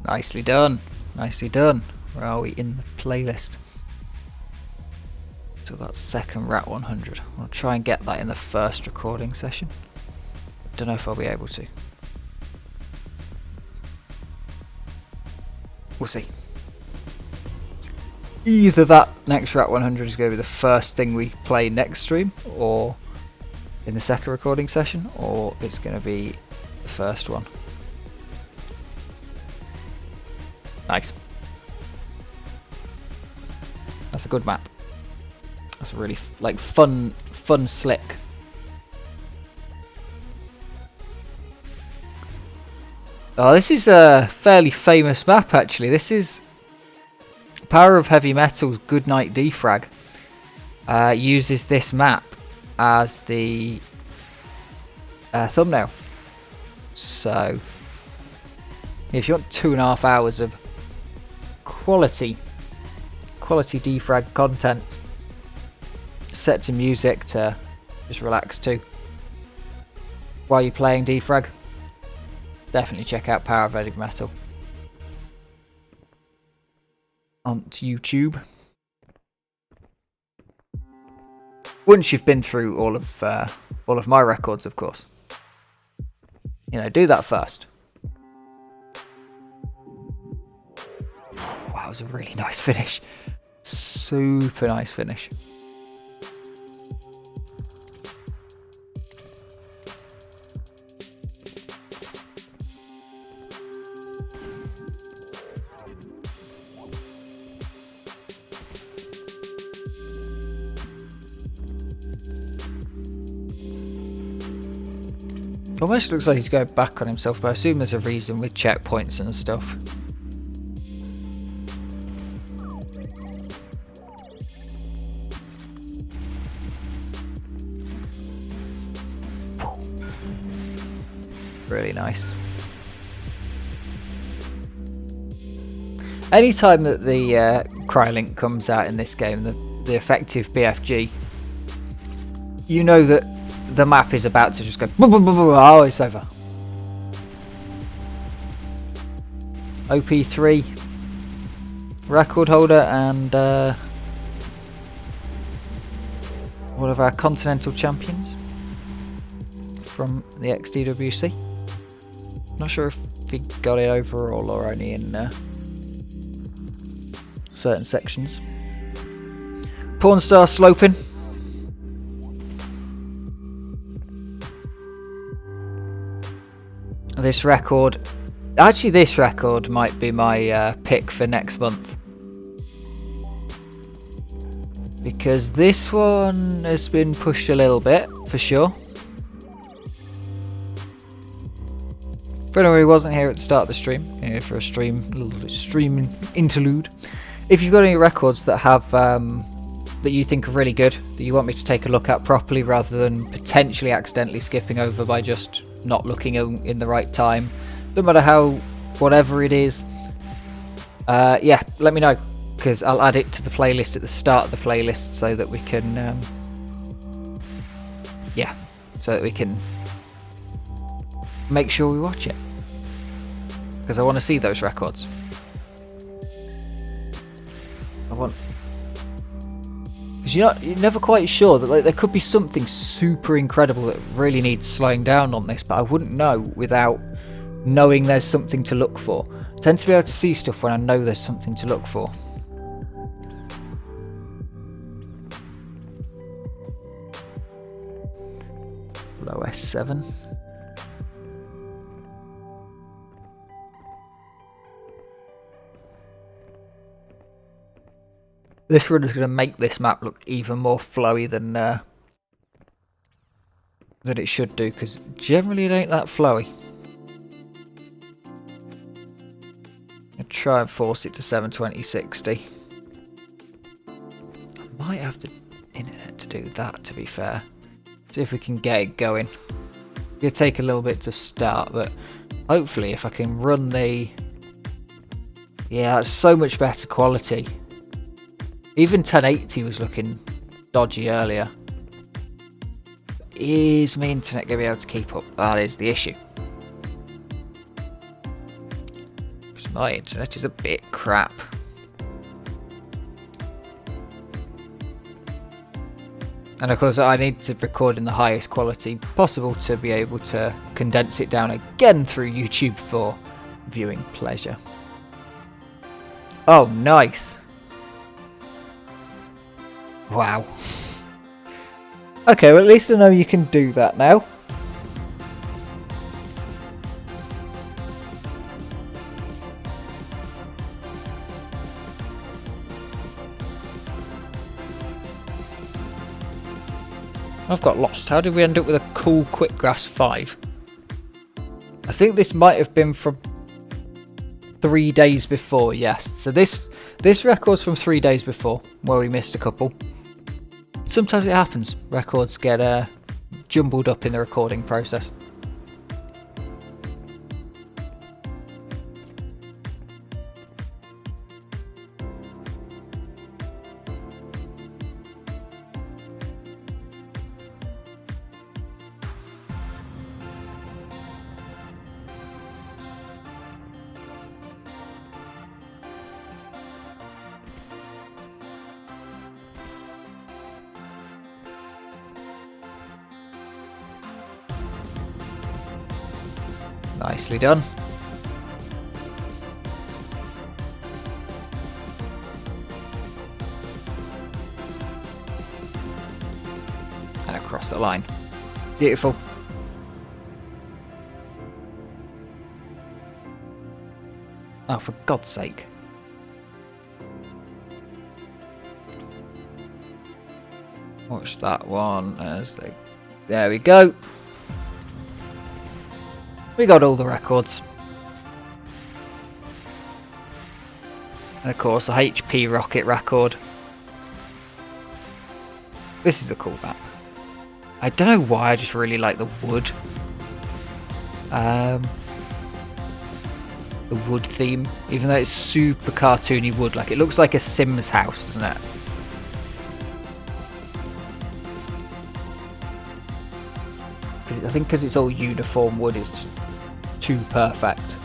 Nicely done. Nicely done. Where are we in the playlist? So that second Rat 100. I'll try and get that in the first recording session. Don't know if I'll be able to. We'll see. Either that next Rat 100 is going to be the first thing we play next stream, or in the second recording session, or it's going to be the first one. Nice. That's a good map. That's a really fun slick. Oh, this is a fairly famous map actually. This is Power of Heavy Metal's Goodnight DeFraG. Uses this map as the thumbnail. So if you want 2.5 hours of quality DeFraG content set to music to just relax to while you're playing DeFraG, definitely check out Power of Heavy Metal on YouTube. Once you've been through all of my records, of course. You know, do that first. Wow, that was a really nice finish. Super nice finish. Almost looks like he's going back on himself, but I assume there's a reason with checkpoints and stuff. Really nice. Anytime that the Crylink comes out in this game, the effective BFG, you know that the map is about to just go boom, boom, boom, boom, oh, it's over. OP3 record holder and one of our continental champions from the XDWC. Not sure if he got it overall or only in certain sections. Pornstar sloping. This record, actually this record might be my pick for next month. Because this one has been pushed a little bit, for sure. For anyone who wasn't here at the start of the stream, here for a little stream interlude. If you've got any records that have that you think are really good, that you want me to take a look at properly rather than potentially accidentally skipping over by just not looking in the right time, no matter how, whatever it is, yeah, let me know, because I'll add it to the playlist at the start of the playlist so that we can, yeah, so that we can make sure we watch it, because I want to see those records. Because you're never quite sure that, like, there could be something super incredible that really needs slowing down on this, but I wouldn't know without knowing there's something to look for. I tend to be able to see stuff when I know there's something to look for. Low S7. This run is going to make this map look even more flowy than it should do, because generally it ain't that flowy. I'll try and force it to 720/60. I might have the internet to do that, to be fair. See if we can get it going. It'll take a little bit to start, but hopefully if I can run the... Yeah, that's so much better quality. Even 1080 was looking dodgy earlier. Is my internet going to be able to keep up? That is the issue. Because my internet is a bit crap. And of course I need to record in the highest quality possible to be able to condense it down again through YouTube for viewing pleasure. Oh, nice. Wow. Okay, well at least I know you can do that now. I've got lost. How did we end up with a cool Quickgrass 5? I think this might have been from 3 days before, yes. So this record's from 3 days before, where we missed a couple. Sometimes it happens. Records get jumbled up in the recording process. Nicely done. And across the line. Beautiful. Oh, for God's sake. Watch that one as they... There we go. We got all the records. And of course a HP rocket record. This is a cool map. I don't know why, I just really like the wood. The wood theme, even though it's super cartoony wood, like it looks like a Sims house, doesn't it? I think because it's all uniform wood, it's just too perfect.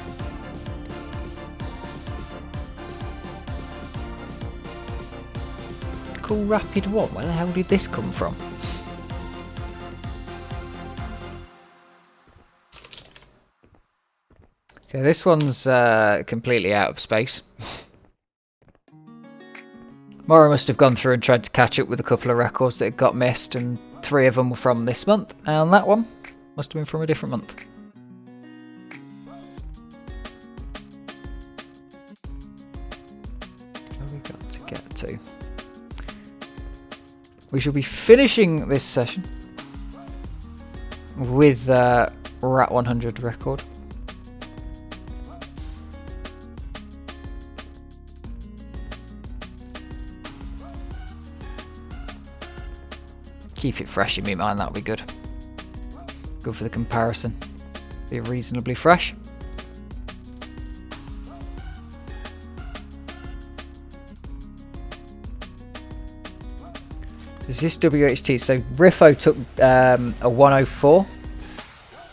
Cool rapid one. Where the hell did this come from? Okay, this one's completely out of space. Mora must have gone through and tried to catch up with a couple of records that got missed, and 3 of them were from this month, and that one must have been from a different month. Where have we got to get to? We shall be finishing this session with Rat 100 record. Keep it fresh in my mind, that'll be good. Good for the comparison. Be reasonably fresh. Is this WHT? So RiFo took a 104.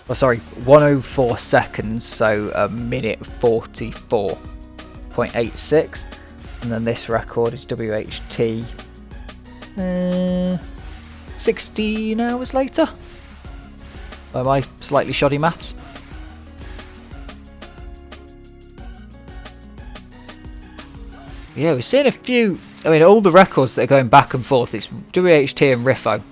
Oh, sorry, 104 seconds, so a minute 44.86. And then this record is WHT 16 hours later. By my slightly shoddy maths. Yeah, we're seeing a few. I mean, all the records that are going back and forth. It's WHT and RiFo.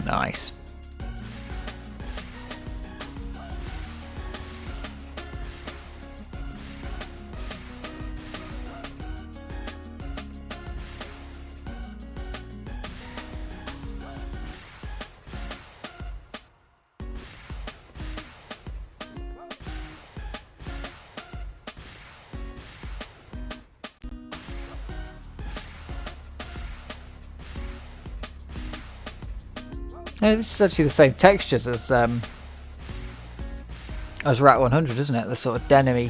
Nice. No, this is actually the same textures as Rat 100, isn't it? The sort of denim-y.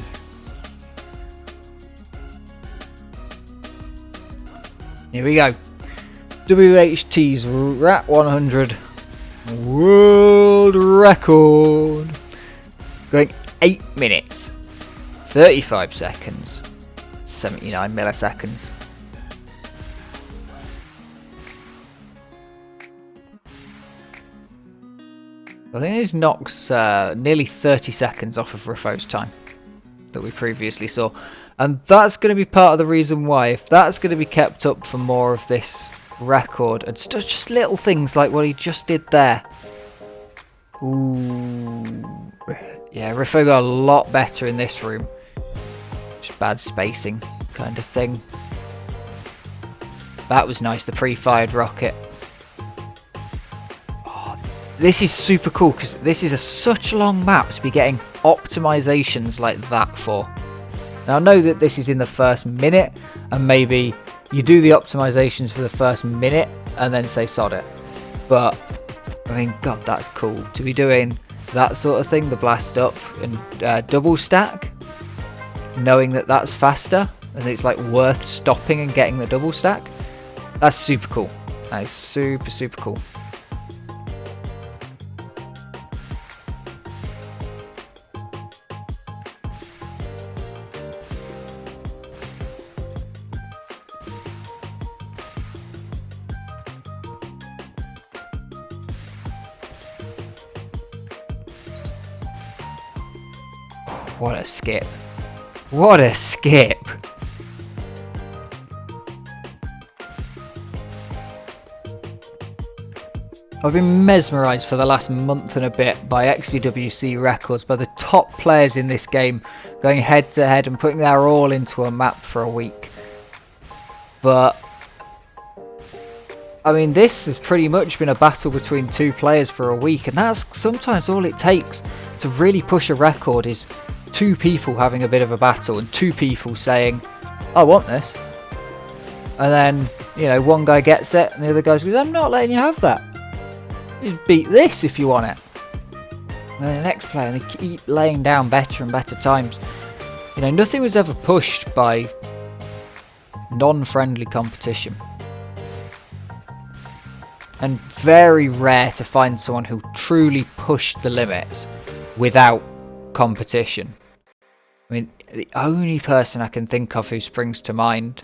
Here we go. WHT's Rat 100 world record. Going 8 minutes, 35 seconds, 79 milliseconds. I think this knocks nearly 30 seconds off of RiFo's time that we previously saw. And that's going to be part of the reason why, if that's going to be kept up for more of this record, and just little things like what he just did there. Ooh. Yeah, RiFo got a lot better in this room. Just bad spacing kind of thing. That was nice, the pre-fired rocket. This is super cool because this is such a long map to be getting optimizations like that for. Now I know that this is in the first minute, and maybe you do the optimizations for the first minute and then say sod it. But I mean, God, that's cool to be doing that sort of thing, the blast up and double stack, knowing that that's faster and it's like worth stopping and getting the double stack. That's super cool. That is super, super cool. What a skip. What a skip. I've been mesmerised for the last month and a bit by XDWC records, by the top players in this game going head to head and putting their all into a map for a week. But I mean, this has pretty much been a battle between two players for a week, and that's sometimes all it takes to really push a record, is two people having a bit of a battle and two people saying, I want this. And then, you know, one guy gets it and the other guy goes, I'm not letting you have that. You beat this if you want it. And then the next player, and they keep laying down better and better times. You know, nothing was ever pushed by non-friendly competition. And very rare to find someone who truly pushed the limits without competition. I mean, the only person I can think of who springs to mind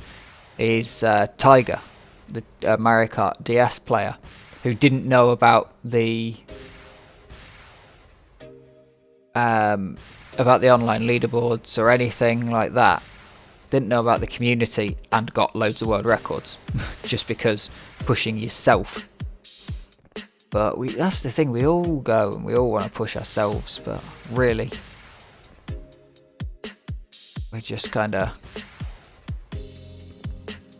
is Tiger, the Mario Kart DS player, who didn't know about the online leaderboards or anything like that. Didn't know about the community and got loads of world records just because pushing yourself. But that's the thing, we all go and we all want to push ourselves, but really we're just kind of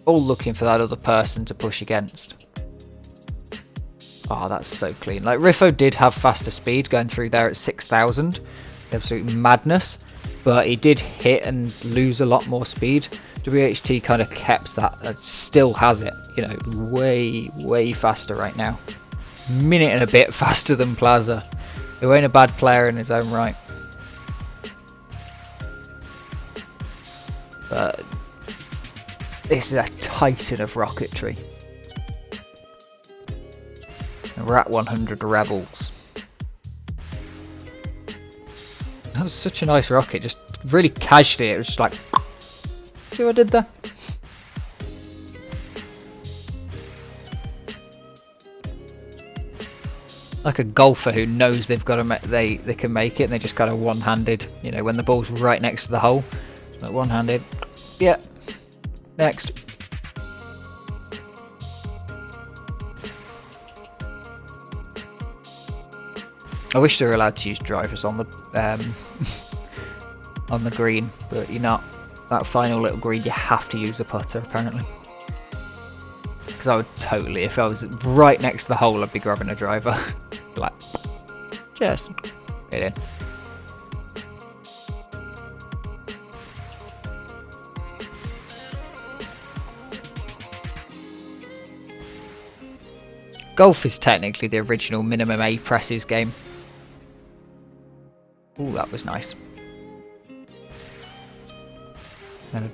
all looking for that other person to push against. Oh, that's so clean. Like, RiFo did have faster speed going through there at 6,000. Absolute madness. But he did hit and lose a lot more speed. WHT kind of kept that, still has it, you know, way faster right now. Minute and a bit faster than Plaza, who ain't a bad player in his own right. But this is a titan of rocketry. And we're at 100 Rebels. That was such a nice rocket, just really casually, it was just like, see what I did there? Like a golfer who knows they've got to they can make it, and they just kind of one-handed, you know, when the ball's right next to the hole, it's like one-handed. Yeah. Next. I wish they were allowed to use drivers on the on the green, but you're not. That final little green, you have to use a putter apparently. Because I would totally, if I was right next to the hole, I'd be grabbing a driver. Like, just get in. Golf is technically the original minimum A presses game. Ooh, that was nice. And,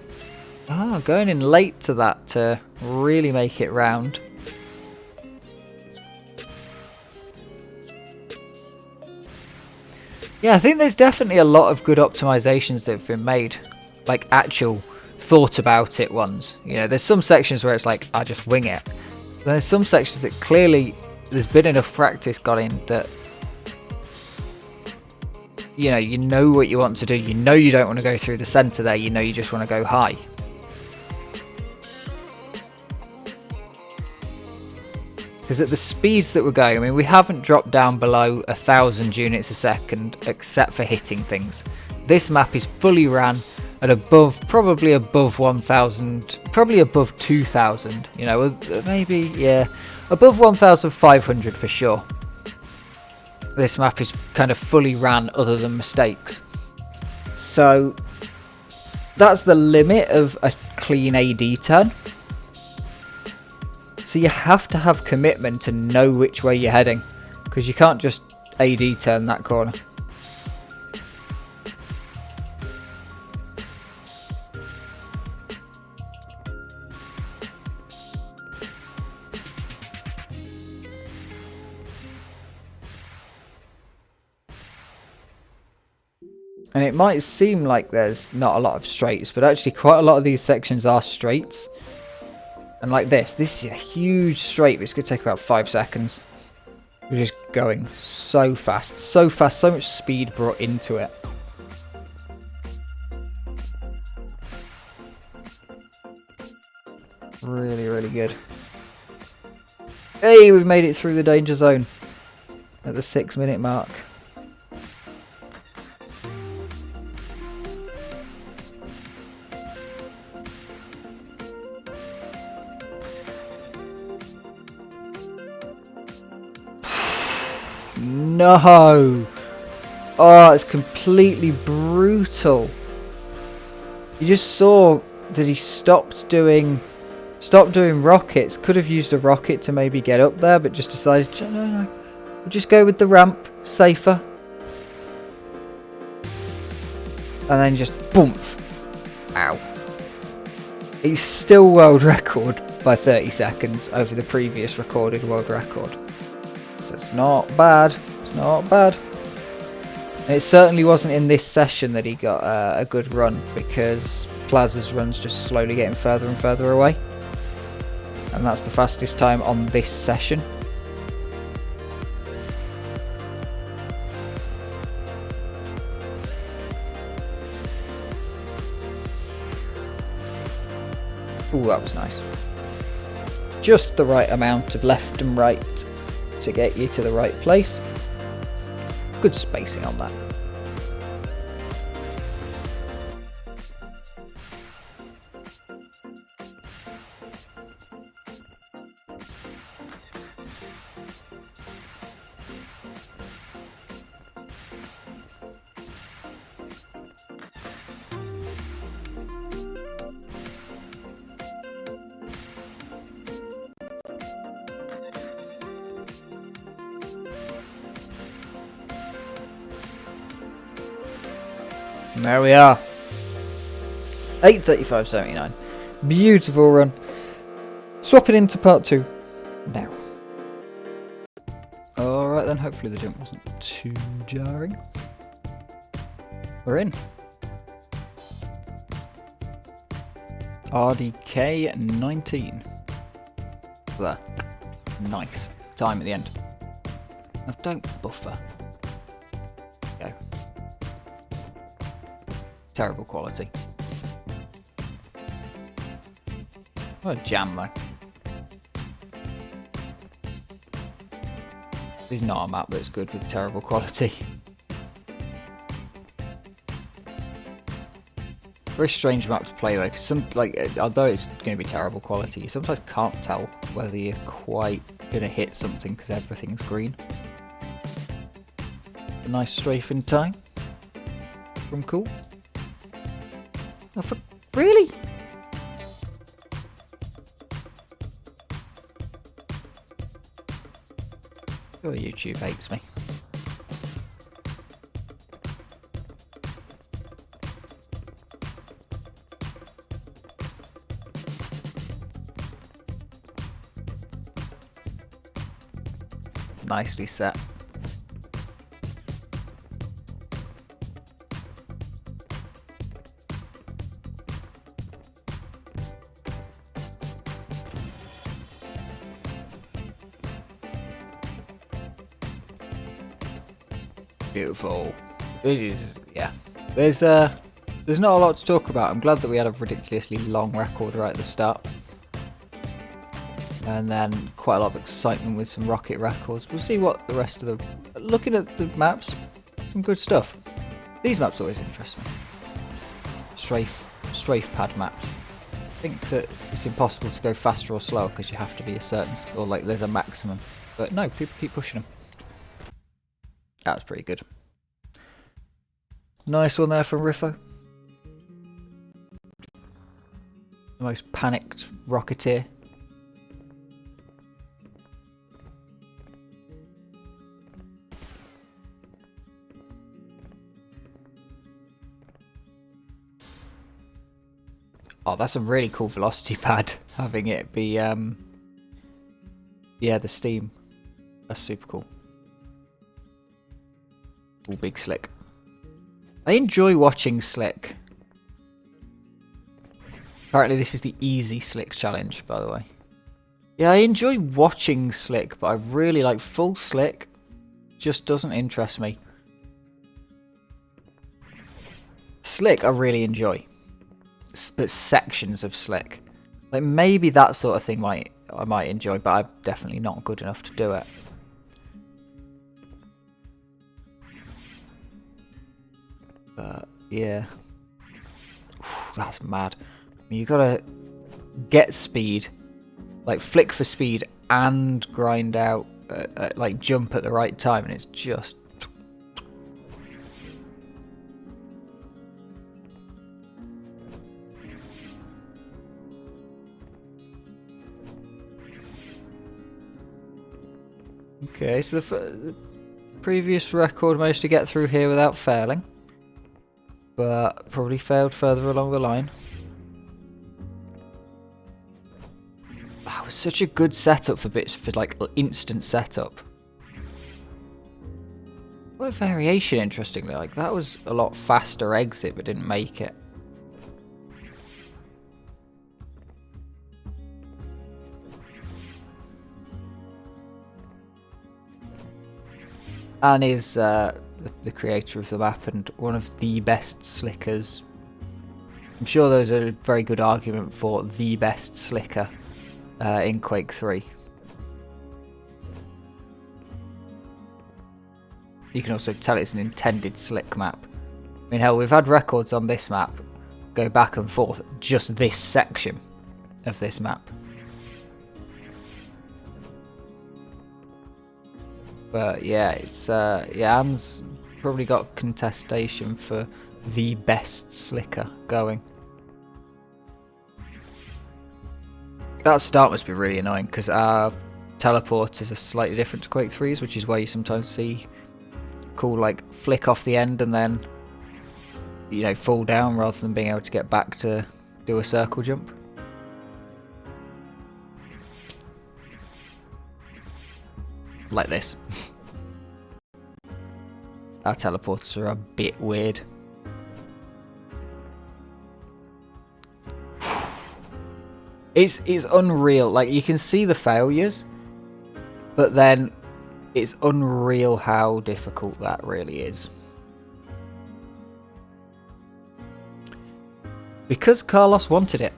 going in late to that to really make it round. Yeah, I think there's definitely a lot of good optimizations that have been made. Like, actual thought about it ones. You know, there's some sections where it's like, I just wing it. Then there's some sections that clearly there's been enough practice got in that, you know what you want to do. You know you don't want to go through the center there. You know you just want to go high. Because at the speeds that we're going, I mean, we haven't dropped down below 1,000 units a second except for hitting things. This map is fully ran at above, probably above 1,000, probably above 2,000, you know, maybe, yeah, above 1,500 for sure. This map is kind of fully ran other than mistakes. So that's the limit of a clean AD turn. So you have to have commitment to know which way you're heading, because you can't just AD turn that corner. And it might seem like there's not a lot of straights, but actually quite a lot of these sections are straights. And like this is a huge straight, but it's going to take about 5 seconds. We're just going so fast, so much speed brought into it. Really, really good. Hey, we've made it through the danger zone at the 6-minute mark. No! Oh, it's completely brutal. You just saw that he stopped doing rockets. Could have used a rocket to maybe get up there, but just decided, no. We'll just go with the ramp. Safer. And then just boom. Ow. It's still world record by 30 seconds over the previous recorded world record. So it's not bad. It's not bad. And it certainly wasn't in this session that he got a good run, because Plaza's run's just slowly getting further and further away. And that's the fastest time on this session. Ooh, that was nice. Just the right amount of left and right to get you to the right place. Good spacing on that. And there we are. 8:35.79. Beautiful run. Swapping into part 2 now. Alright then, hopefully the jump wasn't too jarring. We're in. RDK 19. There. Nice. Time at the end. Now don't buffer. Go. Terrible quality. What a jam though. This is not a map that's good with terrible quality. Very strange map to play though, because although it's going to be terrible quality, you sometimes can't tell whether you're quite going to hit something because everything's green. A nice strafe in time from Cool. Oh, really? Oh, YouTube hates me. Nicely set. Beautiful. It is, yeah. There's not a lot to talk about. I'm glad that we had a ridiculously long record right at the start. And then quite a lot of excitement with some rocket records. We'll see what the rest of the... Looking at the maps, some good stuff. These maps always interest me. Strafe pad maps. I think that it's impossible to go faster or slower because you have to be a certain... Or like there's a maximum. But no, people keep pushing them. That's pretty good. Nice one there from RiFo. The most panicked rocketeer. Oh, that's a really cool velocity pad, having it be, yeah, the steam. That's super cool. All big Slick. I enjoy watching Slick. Apparently this is the easy Slick challenge, by the way. Yeah, I enjoy watching Slick, but I really like full Slick. Just doesn't interest me. Slick I really enjoy. But sections of Slick. Like maybe that sort of thing might I might enjoy, but I'm definitely not good enough to do it. But yeah, that's mad. I mean, you gotta get speed, like flick for speed and grind out, like jump at the right time, and it's just. Okay, so the previous record managed to get through here without failing, but probably failed further along the line. That was such a good setup for bits, for like instant setup. What a variation, interestingly. Like, that was a lot faster exit, but didn't make it. And is the creator of the map and one of the best slickers. I'm sure there's a very good argument for the best slicker in Quake 3. You can also tell it's an intended slick map. I mean, hell, we've had records on this map go back and forth, just this section of this map. But yeah, it's yeah, Anne's probably got contestation for the best slicker going. That start must be really annoying because our teleporters are slightly different to Quake 3's, which is why you sometimes see cool like flick off the end and then, you know, fall down rather than being able to get back to do a circle jump. Like this. Our teleporters are a bit weird. It's unreal. Like, you can see the failures, but then it's unreal how difficult that really is. Because Carlos wanted it.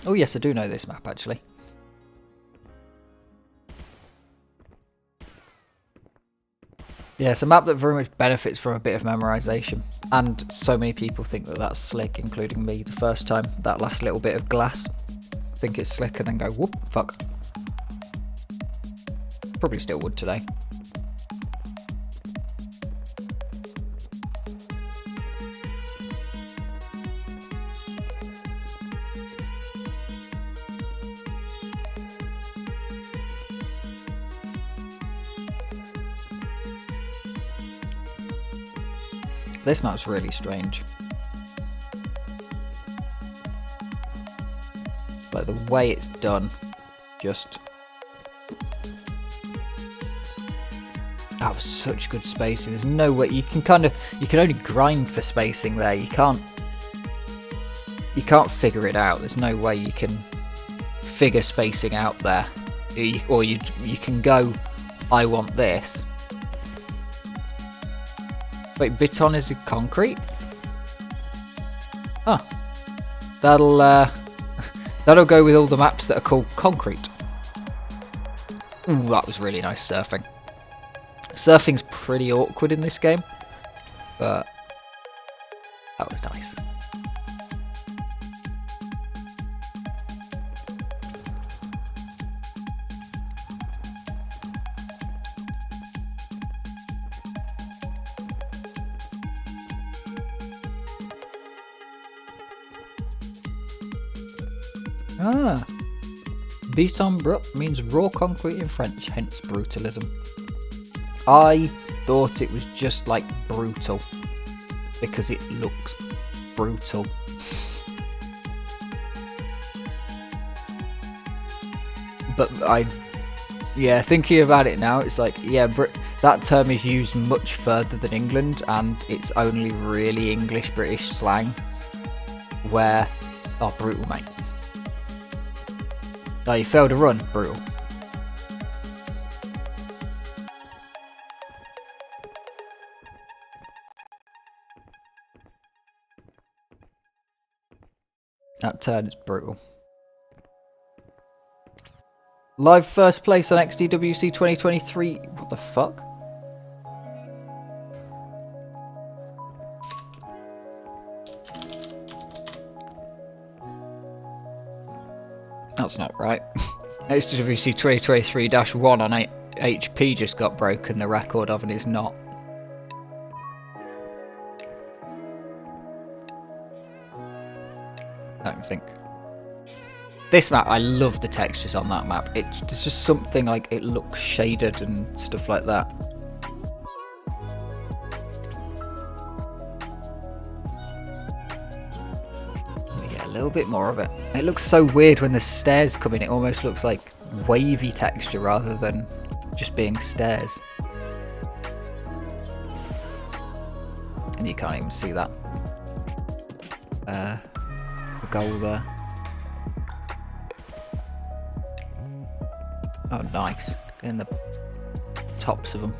Oh yes, I do know this map actually. Yeah, it's a map that very much benefits from a bit of memorization, and so many people think that that's slick, including me the first time. That last little bit of glass, think it's slick and then go whoop, fuck. Probably still would today. This map's really strange. Like the way it's done, just... That was such good spacing. There's no way you can you can only grind for spacing there. You can't figure it out. There's no way you can figure spacing out there. Or you can go, I want this. Wait, Biton is concrete? Huh. That'll go with all the maps that are called concrete. Ooh, that was really nice surfing. Surfing's pretty awkward in this game, but that was nice. Ah, Biton Brut means raw concrete in French, hence brutalism. I thought it was just like brutal because it looks brutal. But yeah, thinking about it now, it's like, yeah, that term is used much further than England, and it's only really English-British slang where, oh, brutal, mate. Oh, you failed to run? Brutal. That turn is brutal. Live first place on XDWC 2023. What the fuck? That's not right. XDWC 2023-1 on HP just got broken. The record of it is not. I don't think. This map, I love the textures on that map. There's just something like it looks shaded and stuff like that. We get a little bit more of it. It looks so weird when the stairs come in. It almost looks like wavy texture rather than just being stairs. And you can't even see that. The goal there. Oh, nice. In the tops of them.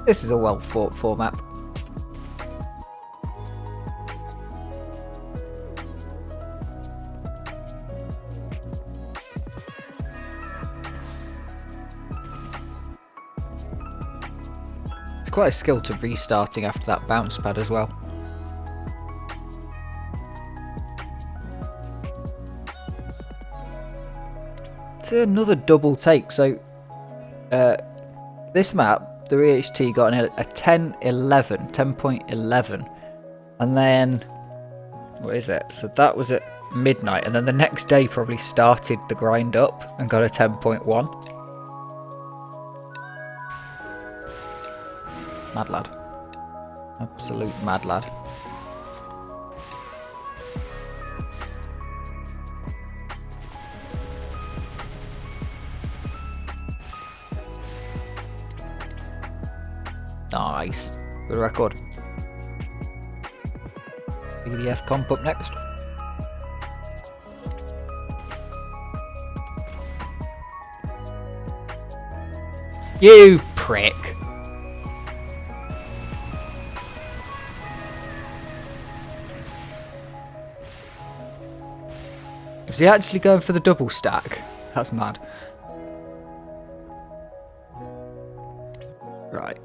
This is a well thought for map. It's quite a skill to restarting after that bounce pad as well. It's another double take. So this map, the RHT got a 10.11, and then what is it? So that was at midnight, and then the next day probably started the grind up and got a 10.1. Mad lad, absolute mad lad. Nice. Good record. BDF comp up next. You prick. Is he actually going for the double stack? That's mad. Right.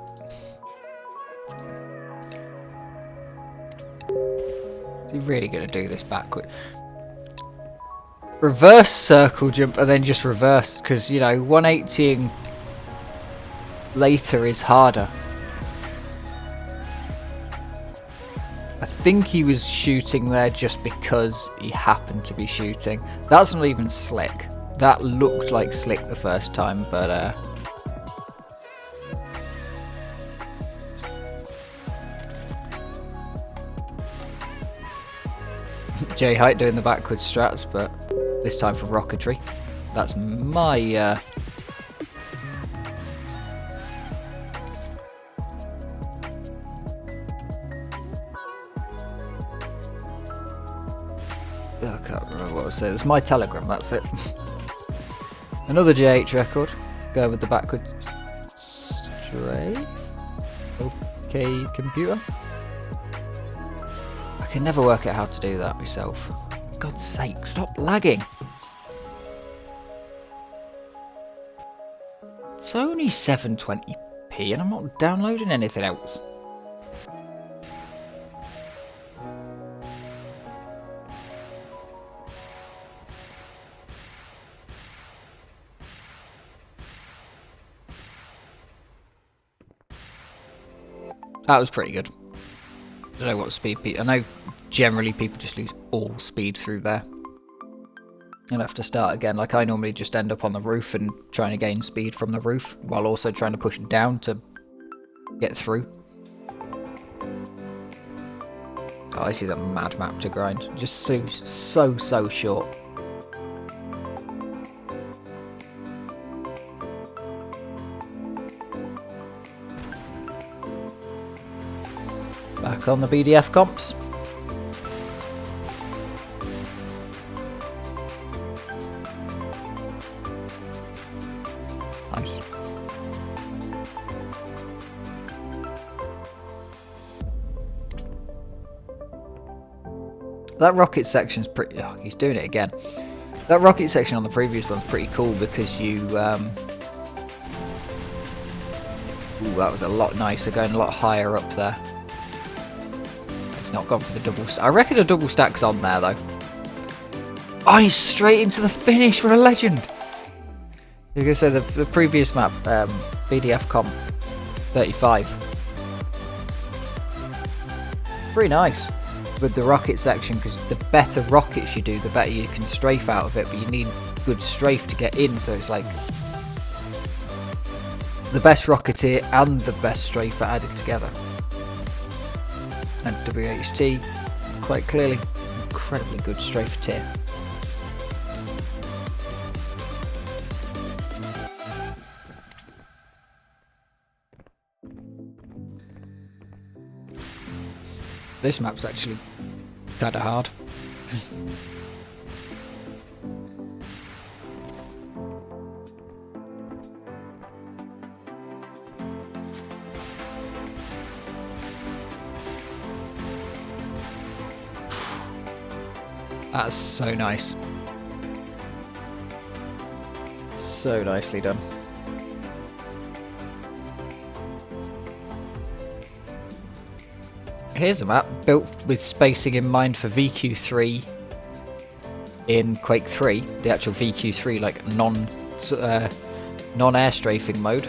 Is he really going to do this backward? Reverse circle jump and then just reverse, because, you know, 180ing later is harder. I think he was shooting there just because he happened to be shooting. That's not even slick. That looked like slick the first time, but J Height doing the backwards strats, but this time for rocketry. That's my I can't remember what I was saying. It's my telegram, that's it. Another JH record. Go with the backwards straight. Okay, computer. I can never work out how to do that myself. For God's sake, stop lagging. It's only 720p and I'm not downloading anything else. That was pretty good. I don't know what speed I know generally people just lose all speed through there. You'll have to start again. Like I normally just end up on the roof and trying to gain speed from the roof while also trying to push down to get through. Oh, this is a mad map to grind. Just so short. Back on the BDF comps. Nice. That rocket section's pretty... Oh, he's doing it again. That rocket section on the previous one's pretty cool because you... Ooh, that was a lot nicer, going a lot higher up there. It's not gone for the double stack. I reckon a double stack's on there, though. Oh, he's straight into the finish. What a legend. You can say the previous map, BDF Comp 35. Pretty nice with the rocket section, because the better rockets you do, the better you can strafe out of it, but you need good strafe to get in, so it's like the best rocketeer and the best strafe are added together. And WHT, quite clearly, incredibly good strafeteer. This map's actually kind of hard. That's so nice. So nicely done. Here's a map built with spacing in mind for VQ3 in Quake 3, the actual VQ3, like non-air strafing mode.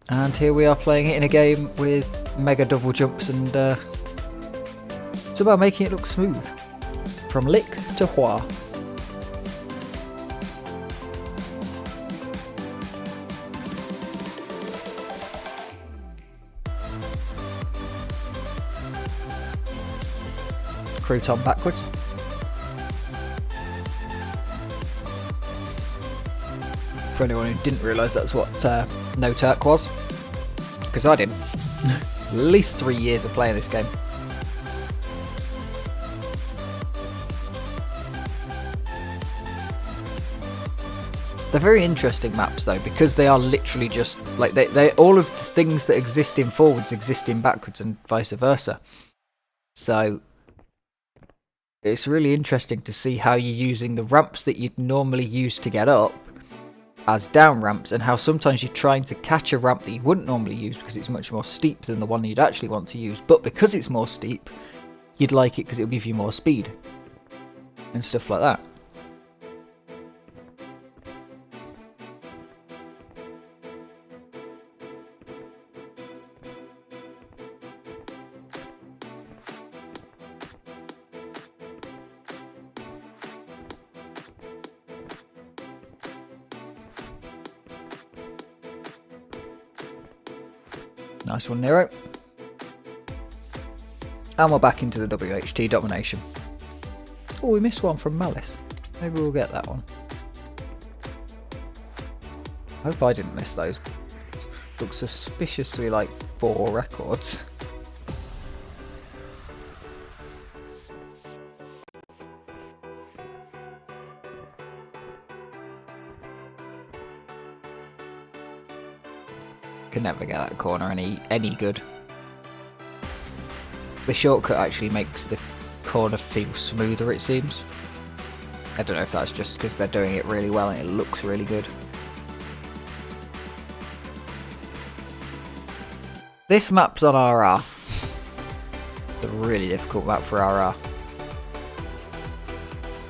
And here we are playing it in a game with mega double jumps, and it's about making it look smooth. From lick to hua. Crouton backwards. For anyone who didn't realise that's what No Turk was, because I didn't. At least 3 years of playing this game. They're very interesting maps though, because they are literally just like they all of the things that exist in forwards exist in backwards and vice versa. So it's really interesting to see how you're using the ramps that you'd normally use to get up as down ramps, and how sometimes you're trying to catch a ramp that you wouldn't normally use because it's much more steep than the one you'd actually want to use, but because it's more steep, you'd like it because it'll give you more speed and stuff like that. Nice one, Nero. And we're back into the WHT domination. Oh, we missed one from Malice. Maybe we'll get that one. I hope I didn't miss those. Looks suspiciously like 4 records. Can never get that corner any good. The shortcut actually makes the corner feel smoother, it seems. I don't know if that's just because they're doing it really well and it looks really good. This map's on RR. It's a really difficult map for RR.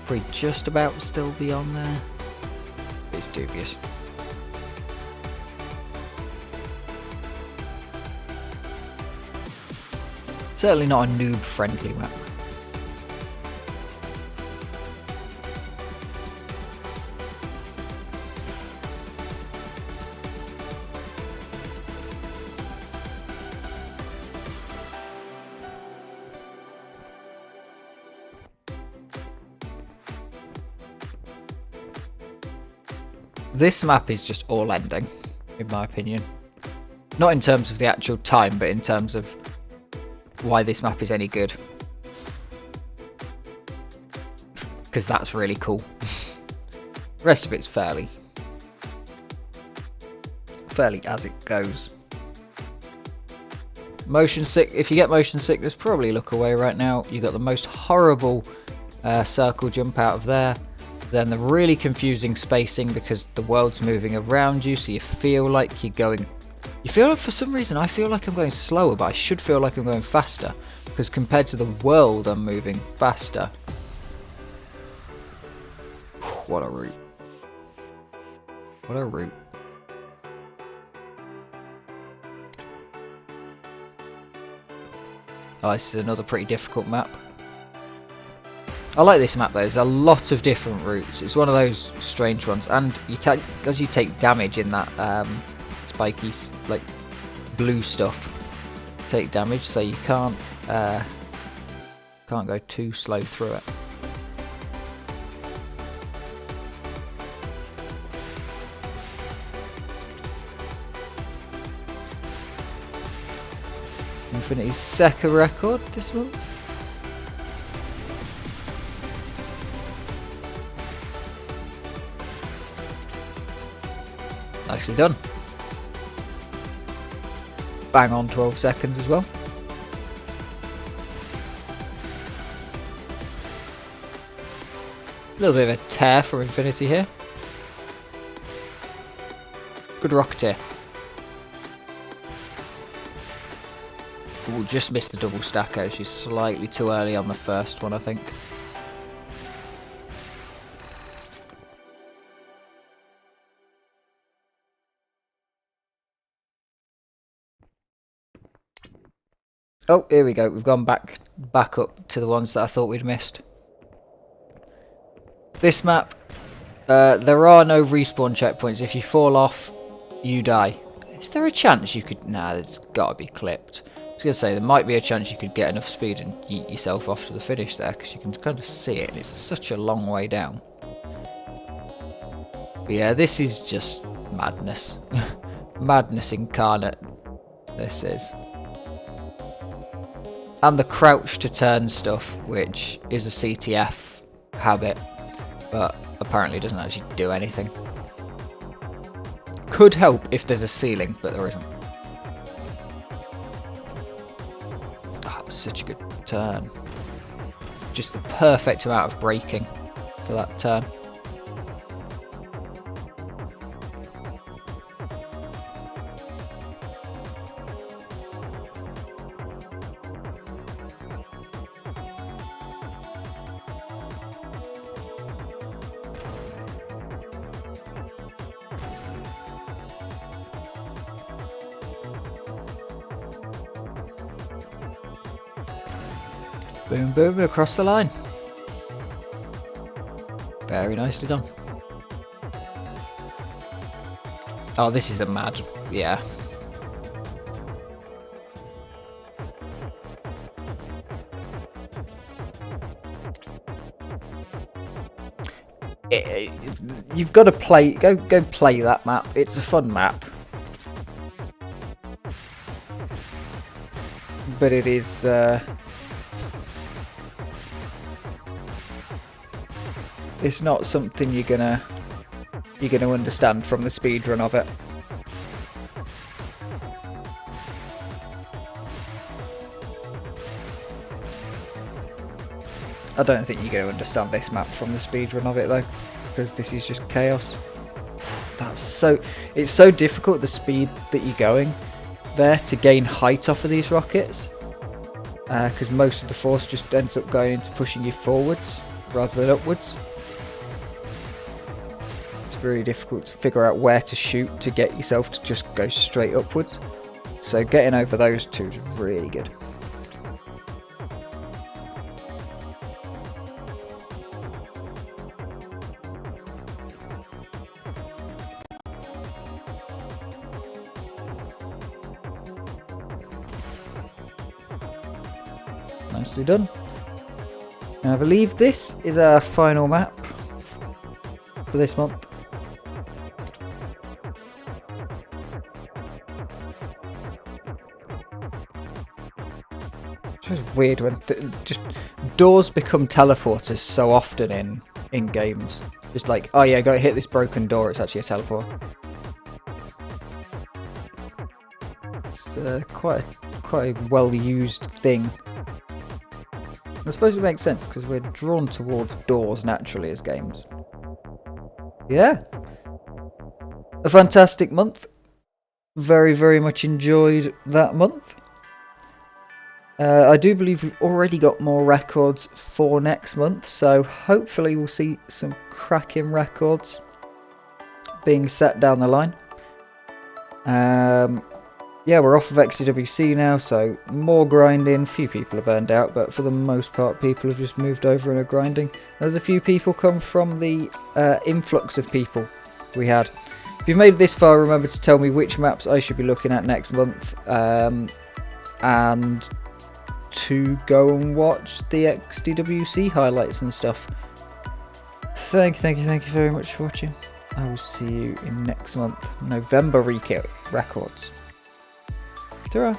Probably just about still be on there. It's dubious. Certainly not a noob-friendly map. This map is just all ending, in my opinion. Not in terms of the actual time, but in terms of why this map is any good. Because that's really cool. The rest of it's fairly as it goes. Motion sick. If you get motion sickness, probably look away right now. You got the most horrible circle jump out of there. Then the really confusing spacing because the world's moving around you, so you feel like you're going... You feel like, for some reason, I feel like I'm going slower, but I should feel like I'm going faster. Because compared to the world, I'm moving faster. What a route. What a route. Oh, this is another pretty difficult map. I like this map though, there's a lot of different routes. It's one of those strange ones, and as you take damage in that spiky, like, blue stuff, take damage, so you can't go too slow through it. Infinity's second record this month. Nicely done. Bang on 12 seconds as well. A little bit of a tear for Infinity here. Good rocketeer. We'll just miss the double stacker. She's slightly too early on the first one, I think. Oh, here we go. We've gone back up to the ones that I thought we'd missed. This map, there are no respawn checkpoints. If you fall off, you die. Is there a chance you could... Nah, it's got to be clipped. I was going to say, there might be a chance you could get enough speed and yeet yourself off to the finish there, because you can kind of see it, and it's such a long way down. But yeah, this is just madness. Madness incarnate, this is. And the crouch to turn stuff, which is a CTF habit, but apparently doesn't actually do anything. Could help if there's a ceiling, but there isn't. Oh, was such a good turn. Just the perfect amount of braking for that turn. Boom, boom, across the line. Very nicely done. Oh, this is a mad... yeah. You've got to play... Go play that map. It's a fun map. But it is... it's not something you're gonna understand from the speedrun of it. I don't think you're gonna understand this map from the speedrun of it though, because this is just chaos. It's so difficult, the speed that you're going there, to gain height off of these rockets, because most of the force just ends up going into pushing you forwards rather than upwards. Very difficult to figure out where to shoot to get yourself to just go straight upwards. So getting over those two is really good. Nicely done. And I believe this is our final map for this month. It's weird when just doors become teleporters so often in games. Just like, oh yeah, go hit this broken door, it's actually a teleport. It's It's quite a well-used thing. I suppose it makes sense because we're drawn towards doors naturally as games. Yeah. A fantastic month. Very, very much enjoyed that month. I do believe we've already got more records for next month, so hopefully we'll see some cracking records being set down the line. Yeah, we're off of XDWC now, so more grinding. Few people are burned out, but for the most part people have just moved over and are grinding. There's a few people come from the influx of people we had. If you've made this far, remember to tell me which maps I should be looking at next month, and to go and watch the XDWC highlights and stuff. Thank you very much for watching. I will see you in next month, November records. Ta-ra!